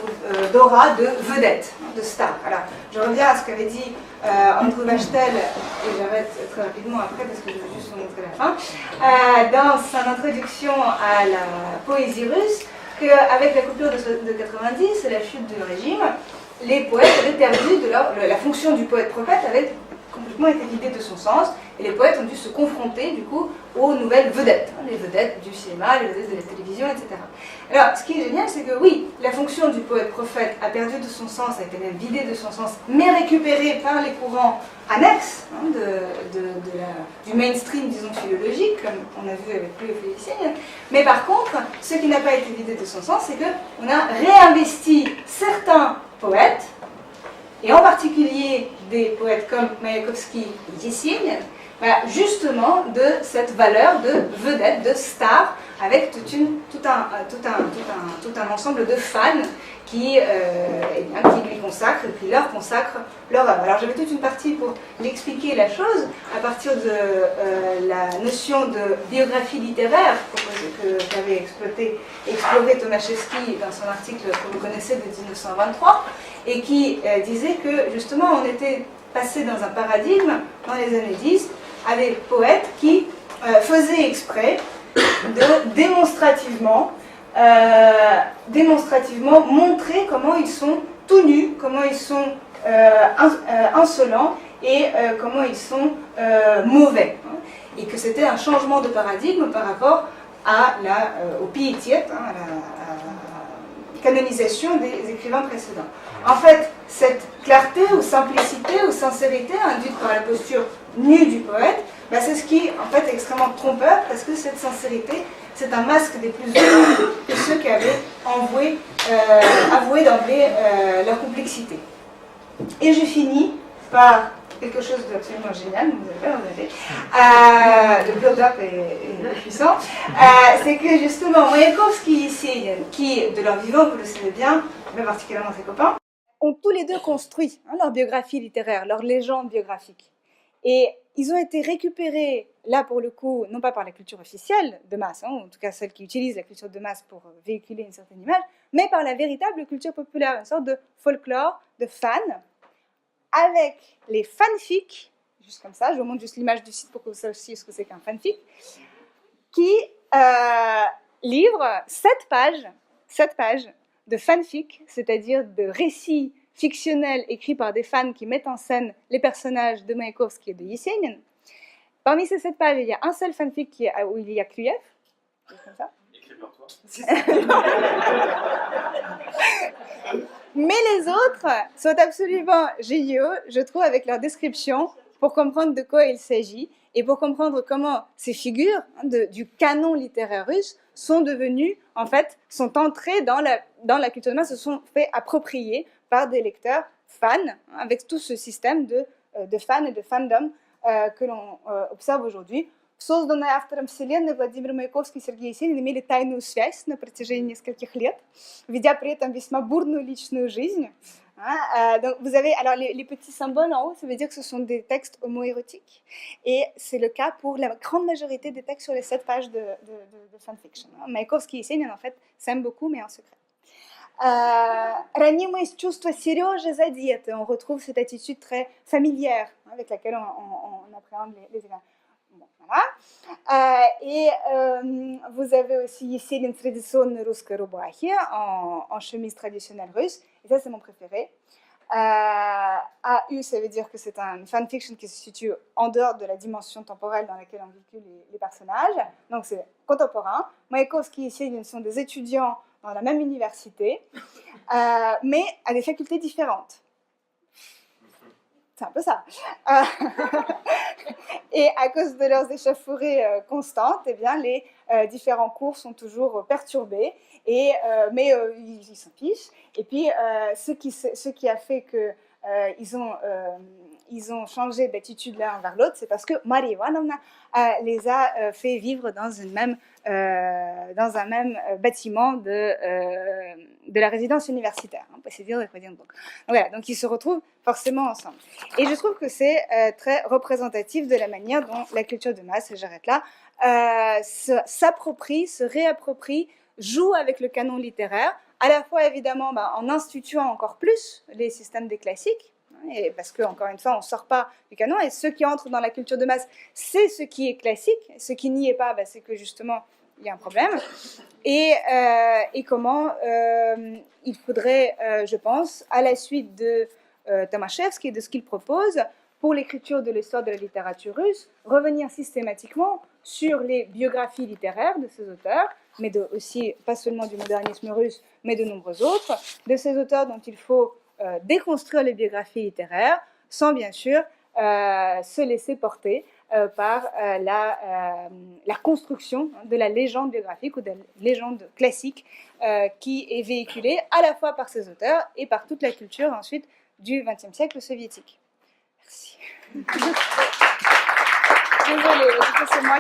d'aura de vedette, de star. Alors, je reviens à ce qu'avait dit Andrew Wachtel, et j'arrête très rapidement après parce que je veux juste vous montrer la fin, dans son introduction à la poésie russe, qu'avec la coupure de 90 et la chute du régime, les poètes avaient perdu la fonction du poète-prophète avait complètement été vidée de son sens, et les poètes ont dû se confronter du coup aux nouvelles vedettes, les vedettes du cinéma, les vedettes de la télévision, etc. Alors, ce qui est génial, c'est que oui, la fonction du poète-prophète a perdu de son sens, a été même vidée de son sens, mais récupérée par les courants annexes du mainstream, disons, philologique, comme on a vu avec Pleu et Félicien. Mais par contre, ce qui n'a pas été vidé de son sens, c'est qu'on a réinvesti certains poètes, et en particulier des poètes comme Mayakovsky et Yesenin, justement de cette valeur de vedette, de star, avec tout un ensemble de fans qui lui consacrent, et qui leur consacrent leur œuvre. Alors j'avais toute une partie pour l'expliquer la chose, à partir de la notion de biographie littéraire qu'avait exploré Tomaszewski dans son article que vous connaissez de 1923, et qui disait que justement on était passé dans un paradigme dans les années 10 à des poètes qui faisaient exprès de démonstrativement montrer comment ils sont tout nus, comment ils sont insolents et comment ils sont mauvais. Et que c'était un changement de paradigme par rapport au piétiet, à la canonisation des écrivains précédents. En fait, cette clarté ou simplicité ou sincérité induite par la posture nue du poète, c'est ce qui en fait est extrêmement trompeur, parce que cette sincérité, c'est un masque des plus heureux que ceux qui avaient avoué d'emblée leur complexité. Et je finis par quelque chose d'absolument génial, vous avez le build-up est puissant, c'est que justement Mayakovsky et Yesenin, qui de leur vivant, vous le savez bien, mais particulièrement ses copains, ont tous les deux construit leur biographie littéraire, leur légende biographique. Et ils ont été récupérés, là pour le coup, non pas par la culture officielle de masse, en tout cas celle qui utilise la culture de masse pour véhiculer une certaine image, mais par la véritable culture populaire, une sorte de folklore, de fans, avec les fanfics, juste comme ça, je vous montre juste l'image du site pour que vous sachiez ce que c'est qu'un fanfic, qui livre 7 pages de fanfic, c'est-à-dire de récits fictionnels écrits par des fans qui mettent en scène les personnages de Mayakovsky et de Yesenin. Parmi ces 7 pages, il y a un seul fanfic où il y a Kluyev, comme ça. Écrit par toi. Mais les autres sont absolument géniaux, je trouve, avec leur description, pour comprendre de quoi il s'agit et pour comprendre comment ces figures du canon littéraire russe sont entrées dans la culture de masse, se sont fait approprier par des lecteurs fans, avec tout ce système de fans et de fandom que l'on observe aujourd'hui. Созданные автором вселенной Владимир Маяковский и Сергей Есенин имели тайную связь на протяжении нескольких лет, ведя при этом весьма бурную личную жизнь. Donc vous avez alors les petits symboles en haut, ça veut dire que ce sont des textes homoérotiques, et c'est le cas pour la grande majorité des textes sur les 7 pages de fanfiction. Маяковский и Есенин en fait s'aiment beaucoup, mais en secret. Ранимость чувства Сережи задеты, on retrouve cette attitude très familière avec laquelle on appréhende les événements. Bon, voilà. Et vous avez aussi Yesenin в традиционной русской рубахе, en chemise traditionnelle russe, et ça c'est mon préféré. AU, ça veut dire que c'est un fanfiction qui se situe en dehors de la dimension temporelle dans laquelle on véhicule les personnages. Donc c'est contemporain. Mayakovsky ici, ils sont des étudiants dans la même université, mais à des facultés différentes. C'est un peu ça. Et à cause de leurs échauffourées constantes, eh bien, les différents cours sont toujours perturbés, mais ils s'en fichent. Et puis, ce qui a fait que ils ont changé d'attitude l'un vers l'autre, c'est parce que Marie Ivanovna les a fait vivre dans un même bâtiment de la résidence universitaire. Donc ils se retrouvent forcément ensemble. Et je trouve que c'est très représentatif de la manière dont la culture de masse, et j'arrête là, s'approprie, se réapproprie, joue avec le canon littéraire, à la fois évidemment en instituant encore plus les systèmes des classiques, et parce qu'encore une fois on ne sort pas du canon, et ce qui entre dans la culture de masse, c'est ce qui est classique, ce qui n'y est pas, c'est que justement il y a un problème, et comment il faudrait, je pense, à la suite de Tomaszewski et de ce qu'il propose pour l'écriture de l'histoire de la littérature russe, revenir systématiquement sur les biographies littéraires de ces auteurs, mais aussi, pas seulement du modernisme russe, mais de nombreux autres, de ces auteurs dont il faut déconstruire les biographies littéraires, sans bien sûr se laisser porter par la construction de la légende biographique ou de la légende classique qui est véhiculée à la fois par ces auteurs et par toute la culture ensuite du XXe siècle soviétique. Merci. Désolée, c'est moi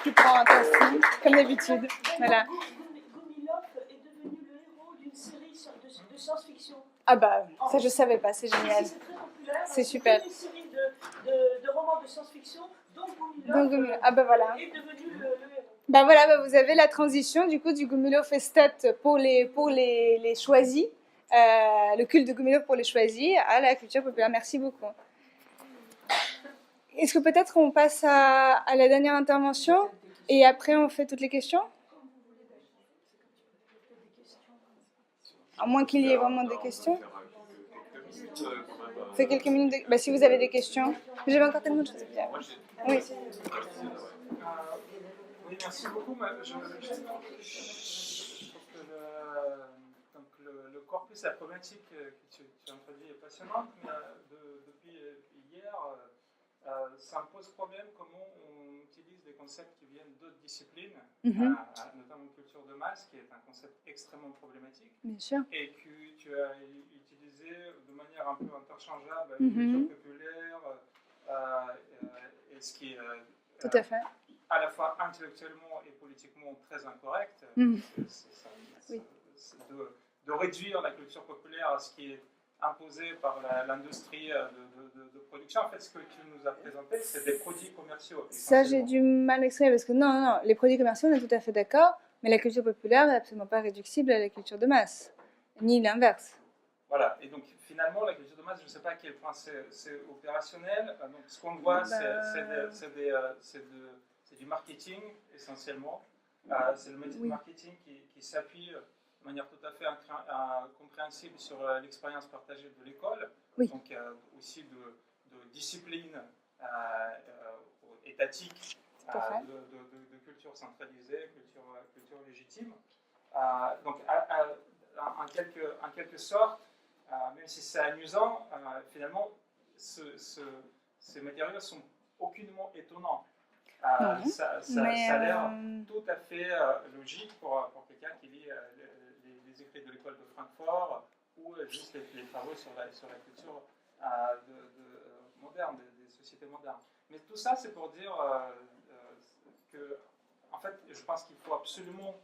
qui prends un temps, comme d'habitude. Voilà. Gomilov est devenu le héros d'une série de science-fiction. Ah bah, ça je savais pas, c'est génial. C'est très populaire. C'est super. Une série de romans de science-fiction dont Gomilov ah bah voilà. est devenu le héros. Bah voilà, vous avez la transition du coup du Gomilov esthète pour les choisis, le culte de Gomilov pour les choisis à la culture populaire. Merci beaucoup. Est-ce que peut-être on passe à la dernière intervention et après on fait toutes les questions? À moins qu'il y ait vraiment des questions. On fait quelques minutes. Si vous avez des questions. J'avais encore tellement de choses à dire. Oui. Oui, merci beaucoup. Je trouve que le corpus, la problématique que tu introduis est passionnante, mais depuis hier, ça me pose problème comment on utilise des concepts qui viennent d'autres disciplines, notamment culture de masse, qui est un concept extrêmement problématique. Bien sûr. Et que tu as utilisé de manière un peu interchangeable avec culture populaire, et ce qui est tout à fait. À la fois intellectuellement et politiquement très incorrect. C'est de réduire la culture populaire à ce qui est imposé par l'industrie de production. En fait, ce que tu nous as présenté, c'est des produits commerciaux. Ça, j'ai du mal à exprimer parce que non, les produits commerciaux, on est tout à fait d'accord, mais la culture populaire n'est absolument pas réductible à la culture de masse, ni l'inverse. Voilà, et donc finalement, la culture de masse, je ne sais pas à quel point c'est opérationnel. Donc, ce qu'on voit, c'est du marketing essentiellement. C'est le métier de marketing qui s'appuie de manière tout à fait compréhensible sur l'expérience partagée de l'école. Donc aussi de discipline étatique, de culture centralisée, culture légitime. Donc en quelque sorte, même si c'est amusant, finalement, ces matériaux sont aucunement étonnants. Ça a l'air tout à fait logique pour quelqu'un qui lit les écrits de l'école de Francfort ou juste les travaux sur la culture moderne, des sociétés modernes. Mais tout ça, c'est pour dire que, en fait, je pense qu'il faut absolument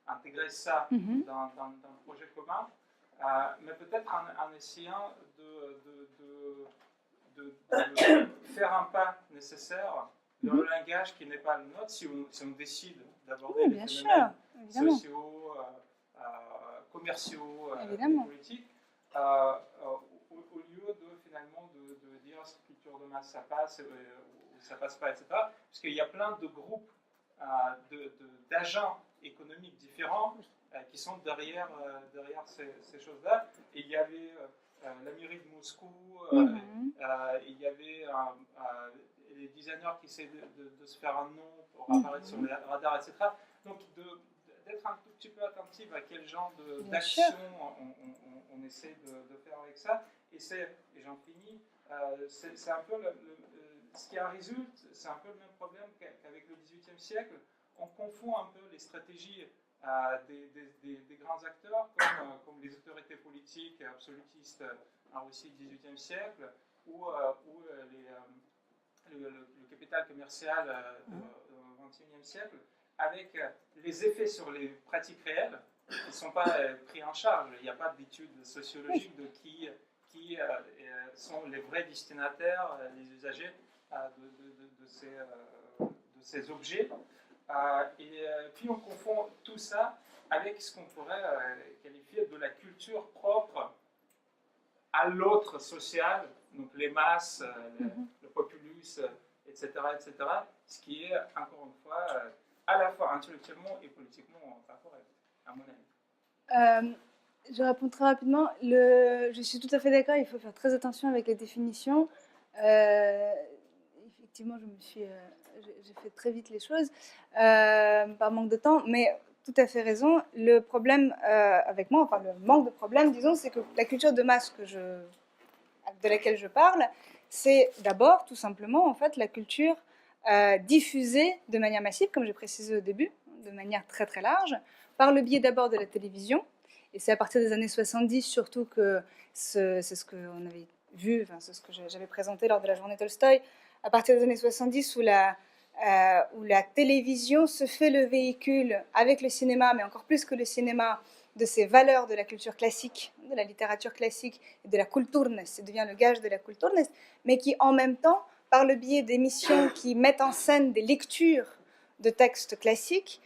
intégrer ça dans un projet commun, mais peut-être en essayant de faire un pas nécessaire dans le langage qui n'est pas le nôtre, si on décide d'aborder les phénomènes sociaux, commerciaux, politiques, au lieu de finalement de dire si la culture de masse ça passe ou ça passe pas, etc. Parce qu'il y a plein de groupes d'agents économiques différents qui sont derrière ces choses-là. Et il y avait la mairie de Moscou, Mhm. il y avait les designers qui essaient de se faire un nom pour apparaître sur les radars, etc. Donc d'être un tout petit peu attentif à quel genre d'action on essaie de faire avec ça. Et j'en finis, c'est un peu ce qui en résulte, c'est un peu le même problème qu'avec le XVIIIe siècle. On confond un peu les stratégies des grands acteurs, comme les autorités politiques absolutistes en Russie du XVIIIe siècle, ou le capital commercial du XXIe siècle, avec les effets sur les pratiques réelles qui ne sont pas pris en charge. Il n'y a pas d'études sociologiques de qui sont les vrais destinataires, les usagers de ces objets. Et puis on confond tout ça avec ce qu'on pourrait qualifier de la culture propre à l'autre social, donc les masses, le populus, etc., etc., ce qui est, encore une fois, à la fois intellectuellement et politiquement pas correct, à mon avis. Je réponds très rapidement. Je suis tout à fait d'accord, il faut faire très attention avec les définitions. Effectivement, j'ai fait très vite les choses par manque de temps, mais tout à fait raison. Le problème avec moi, enfin le manque de problème, disons, c'est que la culture de masse de laquelle je parle, c'est d'abord tout simplement en fait la culture diffusée de manière massive, comme j'ai précisé au début, de manière très très large, par le biais d'abord de la télévision. Et c'est à partir des années 70 surtout que c'est ce qu'on avait vu, enfin, c'est ce que j'avais présenté lors de la journée Tolstoï, à partir des années 70 où la télévision se fait le véhicule avec le cinéma, mais encore plus que le cinéma, de ces valeurs de la culture classique, de la littérature classique et de la kulturnes, ça devient le gage de la kulturnes, mais qui en même temps, par le biais d'émissions qui mettent en scène des lectures de textes classiques,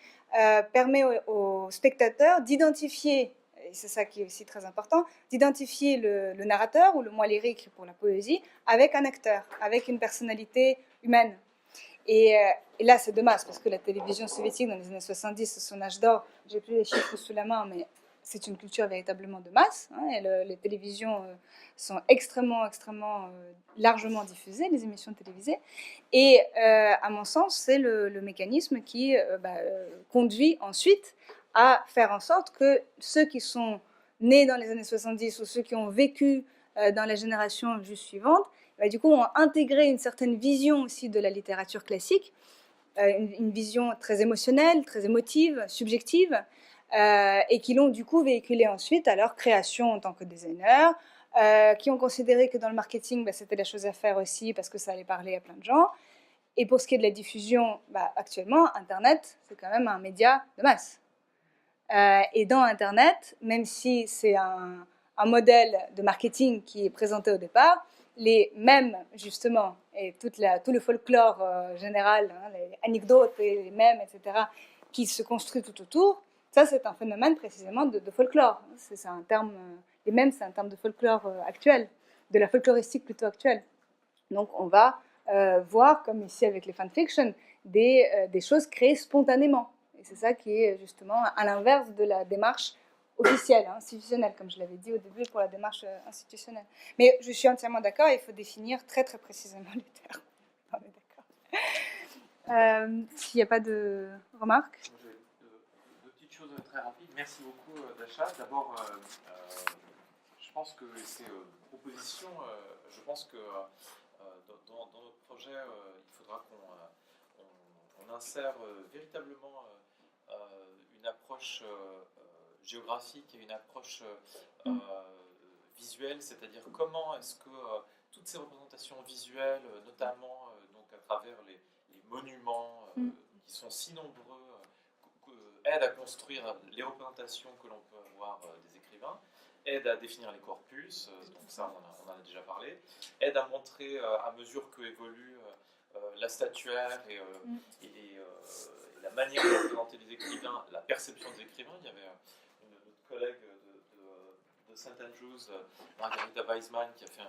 permet aux spectateurs d'identifier, et c'est ça qui est aussi très important, d'identifier le narrateur ou le moi lyrique pour la poésie avec un acteur, avec une personnalité humaine. Et là, c'est de masse, parce que la télévision soviétique dans les années 70, c'est son âge d'or. J'ai plus les chiffres sous la main, mais c'est une culture véritablement de masse. Hein, et les télévisions sont extrêmement largement diffusées, les émissions télévisées. Et à mon sens, c'est le mécanisme qui conduit ensuite à faire en sorte que ceux qui sont nés dans les années 70 ou ceux qui ont vécu dans la génération juste suivante, du coup, ont intégré une certaine vision aussi de la littérature classique, une vision très émotionnelle, très émotive, subjective, et qui l'ont du coup véhiculée ensuite à leur création en tant que designer, qui ont considéré que dans le marketing, c'était la chose à faire aussi parce que ça allait parler à plein de gens. Et pour ce qui est de la diffusion, actuellement, Internet, c'est quand même un média de masse. Et dans Internet, même si c'est un modèle de marketing qui est présenté au départ, les mèmes, justement, et tout le folklore général, hein, les anecdotes et les mèmes, etc., qui se construit tout autour, ça, c'est un phénomène précisément de folklore. C'est un terme, les mèmes, c'est un terme de folklore actuel, de la folkloristique plutôt actuelle. Donc, on va voir, comme ici avec les fanfictions, des choses créées spontanément. Et c'est ça qui est justement à l'inverse de la démarche officielle, institutionnelle, comme je l'avais dit au début pour la démarche institutionnelle. Mais je suis entièrement d'accord, il faut définir très très précisément les termes. On est d'accord. S'il n'y a pas de remarques. J'ai deux petites choses très rapides. Merci beaucoup, Dasha. D'abord, je pense que ces propositions, je pense que dans notre projet, il faudra qu'on insère véritablement une approche géographique et une approche visuelle, c'est-à-dire comment est-ce que toutes ces représentations visuelles, notamment donc à travers les monuments qui sont si nombreux, aident à construire les représentations que l'on peut avoir des écrivains, aident à définir les corpus, donc ça on en a déjà parlé, aident à montrer à mesure que évolue la statuaire et la manière de représenter les écrivains, la perception des écrivains. Il y avait notre collègue de St. Andrews, Margarita Weisman, qui a fait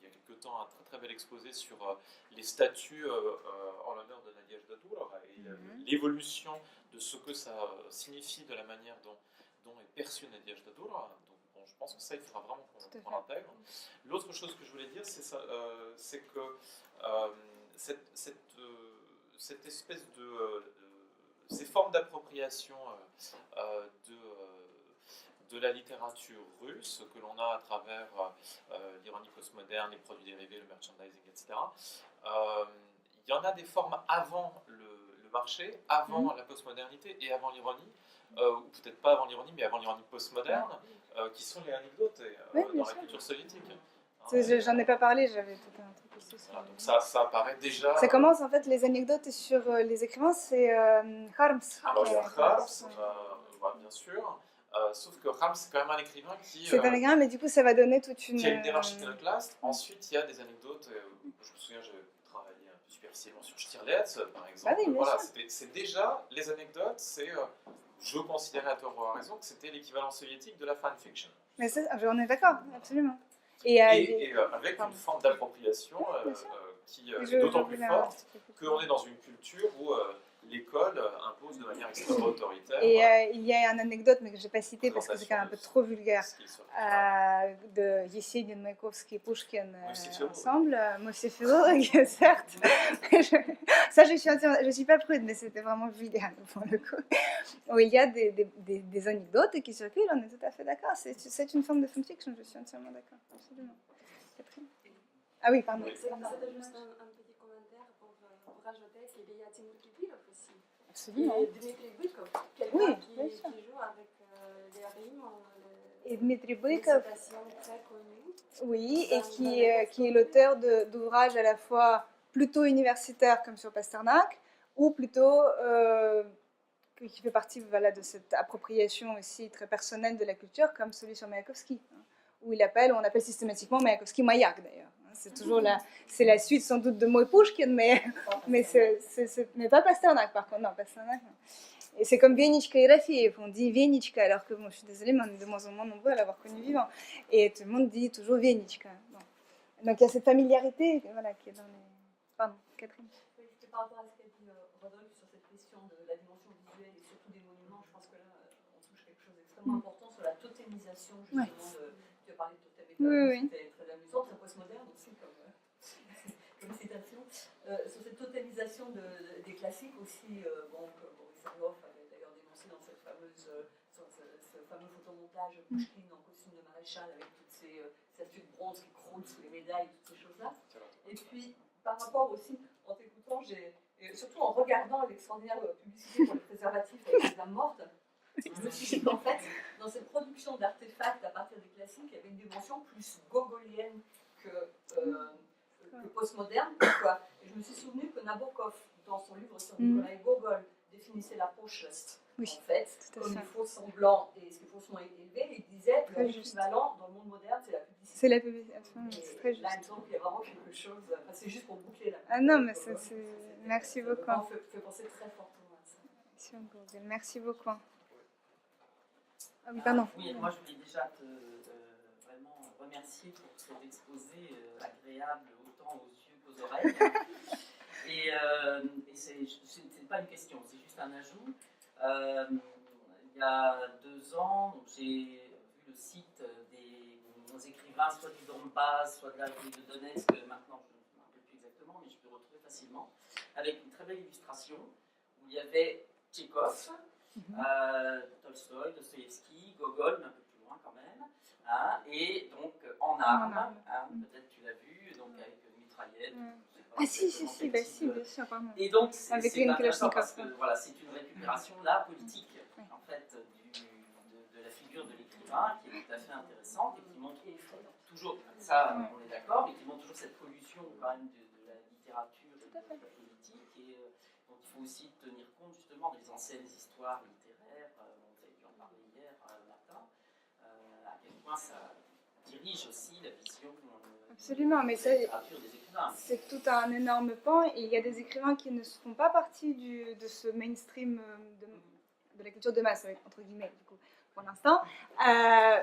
il y a quelque temps un très très bel exposé sur les statues en l'honneur de Nadezhda Durova et l'évolution de ce que ça signifie, de la manière dont est perçue Nadezhda Durova. Donc, bon, je pense que ça, il faudra vraiment Tout à qu'on fait. l'intègre. L'autre chose que je voulais dire, c'est c'est que cette espèce ces formes d'appropriation de la littérature russe que l'on a à travers l'ironie postmoderne, les produits dérivés, le merchandising, etc. Il y en a des formes avant le marché, avant la postmodernité et avant l'ironie, ou peut-être pas avant l'ironie, mais avant l'ironie postmoderne, qui sont les anecdotes dans la culture soviétique. J'en ai pas parlé, j'avais tout un truc aussi. Voilà, donc ça apparaît déjà. Ça commence en fait, les anecdotes sur les écrivains, c'est Harms. Alors il y a Harms, bien sûr, sauf que Harms c'est quand même un écrivain qui. C'est un écrivain, mais du coup ça va donner toute une. Qui a une démarche iconoclaste. Ensuite il y a des anecdotes. Je me souviens, j'ai travaillé un peu superficiellement sur Stirlitz, par exemple. Ah oui, bien voilà, sûr. c'est déjà les anecdotes. C'est, je considérais à tort ou à raison que c'était l'équivalent soviétique de la fanfiction. Mais ça, on est d'accord, absolument. Et avec pardon. une forme d'appropriation Bien sûr. qui est d'autant plus forte qu'on est dans une culture où l'école impose de manière extrêmement autoritaire. Et il y a une anecdote, mais que je n'ai pas citée parce que c'est quand même un peu trop vulgaire, de Yesenin, Maïkovski et Pushkin ensemble. Moïse Philologue, certes. Ça, je suis pas prude, mais c'était vraiment vulgaire pour le coup. Où il y a des anecdotes qui circulent, on est tout à fait d'accord. C'est une forme de fanfiction, je suis entièrement d'accord. Absolument. Catherine ? Ah oui, pardon. Oui. C'était juste un petit commentaire pour rajouter qu'il y a Timur Kipilov aussi. Absolument. Et Dmitri Bykov, quelqu'un Oui, qui bien sûr. joue avec les rimes, Et Dmitri les Bykov, citations très connues. oui, et qui est l'auteur d'ouvrages à la fois plutôt universitaires comme sur Pasternak, ou plutôt qui fait partie voilà, de cette appropriation aussi très personnelle de la culture, comme celui sur Mayakovsky, hein, où on appelle systématiquement Mayakovsky Mayak d'ailleurs. C'est toujours c'est la suite sans doute de Moïse Pushkin, mais pas Pasternak par contre, non, Pasternak. Non. Et c'est comme Vienichka et Rafiev, on dit Vienichka, alors que bon, je suis désolée, mais on est de moins en moins nombreux à l'avoir connu vivant. Et tout le monde dit toujours Vienichka. Bon. Donc il y a cette familiarité voilà, qui est dans les... Pardon, Catherine. Oui, c'était par rapport à ce qu'a dit Rodolphe sur cette question de la dimension visuelle et surtout des monuments. Je pense que là, on touche quelque chose d'extrêmement important sur la totémisation, justement, tu as parlé de totem Oui. c'était très amusant, très postmoderne aussi comme citation. Sur cette totémisation des classiques aussi, que Boris Karloff avait d'ailleurs dénoncé dans ce fameux photomontage Pushkin en costume de maréchal avec toutes ces statues de bronze qui croulent sous les médailles, toutes ces choses-là. Et puis, par rapport aussi, en t'écoutant, et surtout en regardant l'extraordinaire publicité pour les préservatifs avec les âmes mortes, je me suis dit qu'en fait, dans cette production d'artefacts à partir des classiques, il y avait une dimension plus gogolienne que postmoderne. Pourquoi ? Et je me suis souvenu que Nabokov, dans son livre sur Nikolai Gogol, définissait la pochette. En fait, comme il faut semblant et ce qu'il faut son élevé, il disait que l'équivalent dans le monde moderne, c'est la publicité. C'est la publicité, absolument, c'est très juste. Là, il me semble qu'il y a vraiment quelque chose. Enfin, c'est juste pour boucler la. Ah non, mais merci beaucoup. Ça me fait penser très fortement à ça. Merci beaucoup. Ah oui, pardon. Oui, moi je voulais déjà te vraiment remercier pour cet exposé agréable autant aux yeux qu'aux oreilles. Et c'est pas une question, c'est juste un ajout. Il y a 2 ans, j'ai vu le site des écrivains, soit du Donbass, soit de la République de Donetsk, maintenant je ne me rappelle plus exactement, mais je peux le retrouver facilement, avec une très belle illustration où il y avait Tchekhov, Tolstoï, Dostoïevski, Gogol, mais un peu plus loin quand même, hein, et donc en armes, hein, peut-être tu l'as vu, donc avec une mitraillette. Ah si, bien sûr, pardon. Et donc c'est intéressant parce que voilà, c'est une récupération là politique en fait de la figure de l'écrivain qui est tout à fait intéressante et qui montre toujours ça, on est d'accord, mais qui montre toujours cette pollution quand même de la littérature et de la politique et donc il faut aussi tenir compte justement des anciennes histoires littéraires, on a dû en parler hier matin, à quel point ça dirige aussi la vision absolument, mais de la littérature des écrivains. C'est tout un énorme pan et il y a des écrivains qui ne font pas partie de ce mainstream de la culture de masse, entre guillemets, du coup, pour l'instant,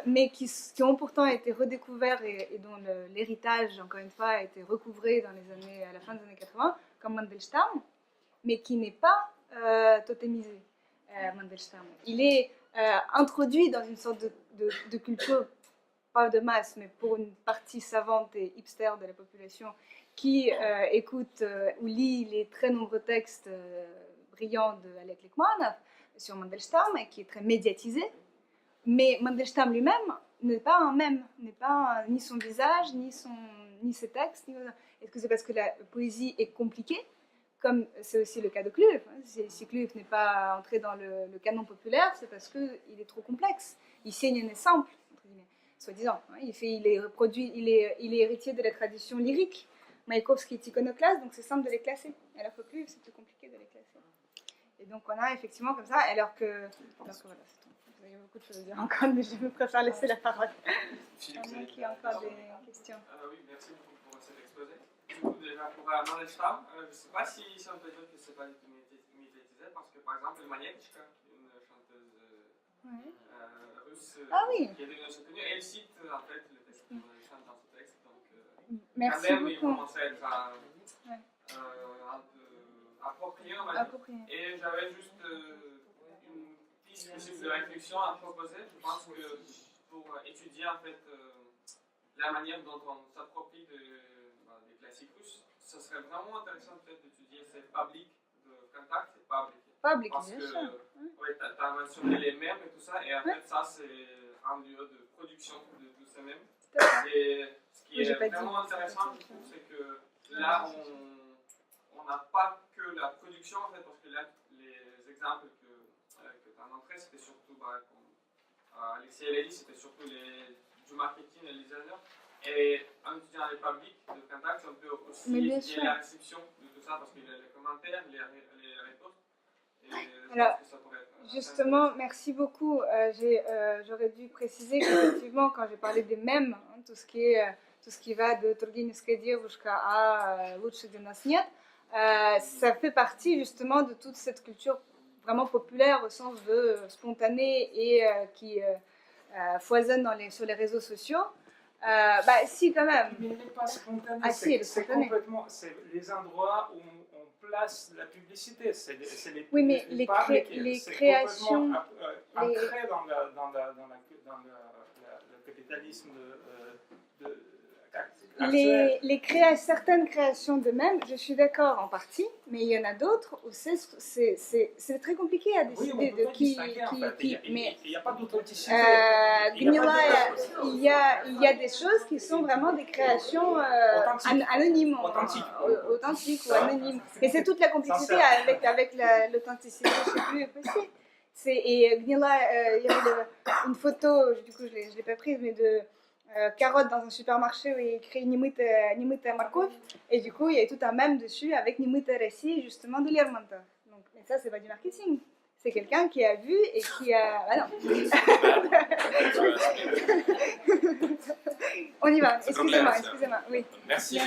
mais qui ont pourtant été redécouverts et dont l'héritage, encore une fois, a été recouvré à la fin des années 80, comme Mandelstam, mais qui n'est pas totémisé, Mandelstam. Il est introduit dans une sorte de culture pas de masse, mais pour une partie savante et hipster de la population qui écoute ou lit les très nombreux textes brillants de Alek Likmanov sur Mandelstam et qui est très médiatisé. Mais Mandelstam lui-même n'est pas un même, n'est pas ni son visage, ni ses textes. Est-ce que c'est parce que la poésie est compliquée, comme c'est aussi le cas de Cluf? Si Cluf n'est pas entré dans le canon populaire, c'est parce qu'il est trop complexe. Il signe un sample, entre guillemets, soi-disant. Il est héritier de la tradition lyrique. Maïkovski est iconoclaste, donc c'est simple de les classer. Alors que Cluf, c'est plus compliqué de les classer. Et donc on a effectivement comme ça, alors que voilà, c'est tout. Il y a beaucoup de choses à dire encore, mais je préfère laisser la parole. Philippe, vous avez Qui a encore des questions. Oui, merci beaucoup pour cet exposé. Du coup, déjà pour Mandelstam, je ne sais pas si on peut dire que ce n'est pas du tout médiatisé, parce que par exemple, Manietchka, une chanteuse russe qui est devenue assez connue, elle cite en fait le texte de Mandelstam dans ce texte. Donc, merci quand même, beaucoup. il commence à être un peu approprié, on va dire. Et j'avais juste une piste possible de réflexion à proposer. Je pense que pour étudier en fait la manière dont on s'approprie des classiques russes, ce serait vraiment intéressant peut-être d'étudier ces fabriques de contact, ces fabriques. Parce que tu as mentionné les mèmes et tout ça, et en fait ça c'est un lieu de production de tous ces mèmes. Et ce qui est vraiment intéressant, je trouve, c'est que là on n'a pas que la production en fait, parce que là les exemples que tu as montrés, c'était surtout comme Alexei l'a dit, c'était surtout du marketing et les designers. Et en étudiant les publics de contact, on peut aussi étudier la réception de tout ça, parce qu'il y a les commentaires, les réponses. Alors, justement, merci beaucoup. J'aurais dû préciser qu'effectivement, quand j'ai parlé des mèmes, tout ce qui va de Turgenevskaya Девушка à Лучше для нас нет, ça fait partie justement de toute cette culture vraiment populaire au sens de spontané et qui foisonne sur les réseaux sociaux. Si, quand même. Mais il n'est pas spontané. Ah, si, c'est complètement. C'est les endroits où on place la publicité. C'est les. Oui, mais les créations. Ancré dans le capitalisme certaines créations de même, je suis d'accord en partie, mais il y en a d'autres où c'est très compliqué à décider de qui. Mais il n'y a pas d'authenticité. Il y a des choses qui sont vraiment des créations anonymes, authentiques ou anonymes. Et c'est toute la complexité avec l'authenticité, je ne sais plus aussi. Et Gnila, il y avait une photo, du coup je ne l'ai pas prise, mais de carotte dans un supermarché où il écrit Nimite Markov, et du coup il y a tout un mème dessus avec Nimite Ressi justement de Lermontov. Donc, et ça c'est pas du marketing, c'est quelqu'un qui a vu et qui a. Ah non. On y va, excusez-moi, oui. Merci.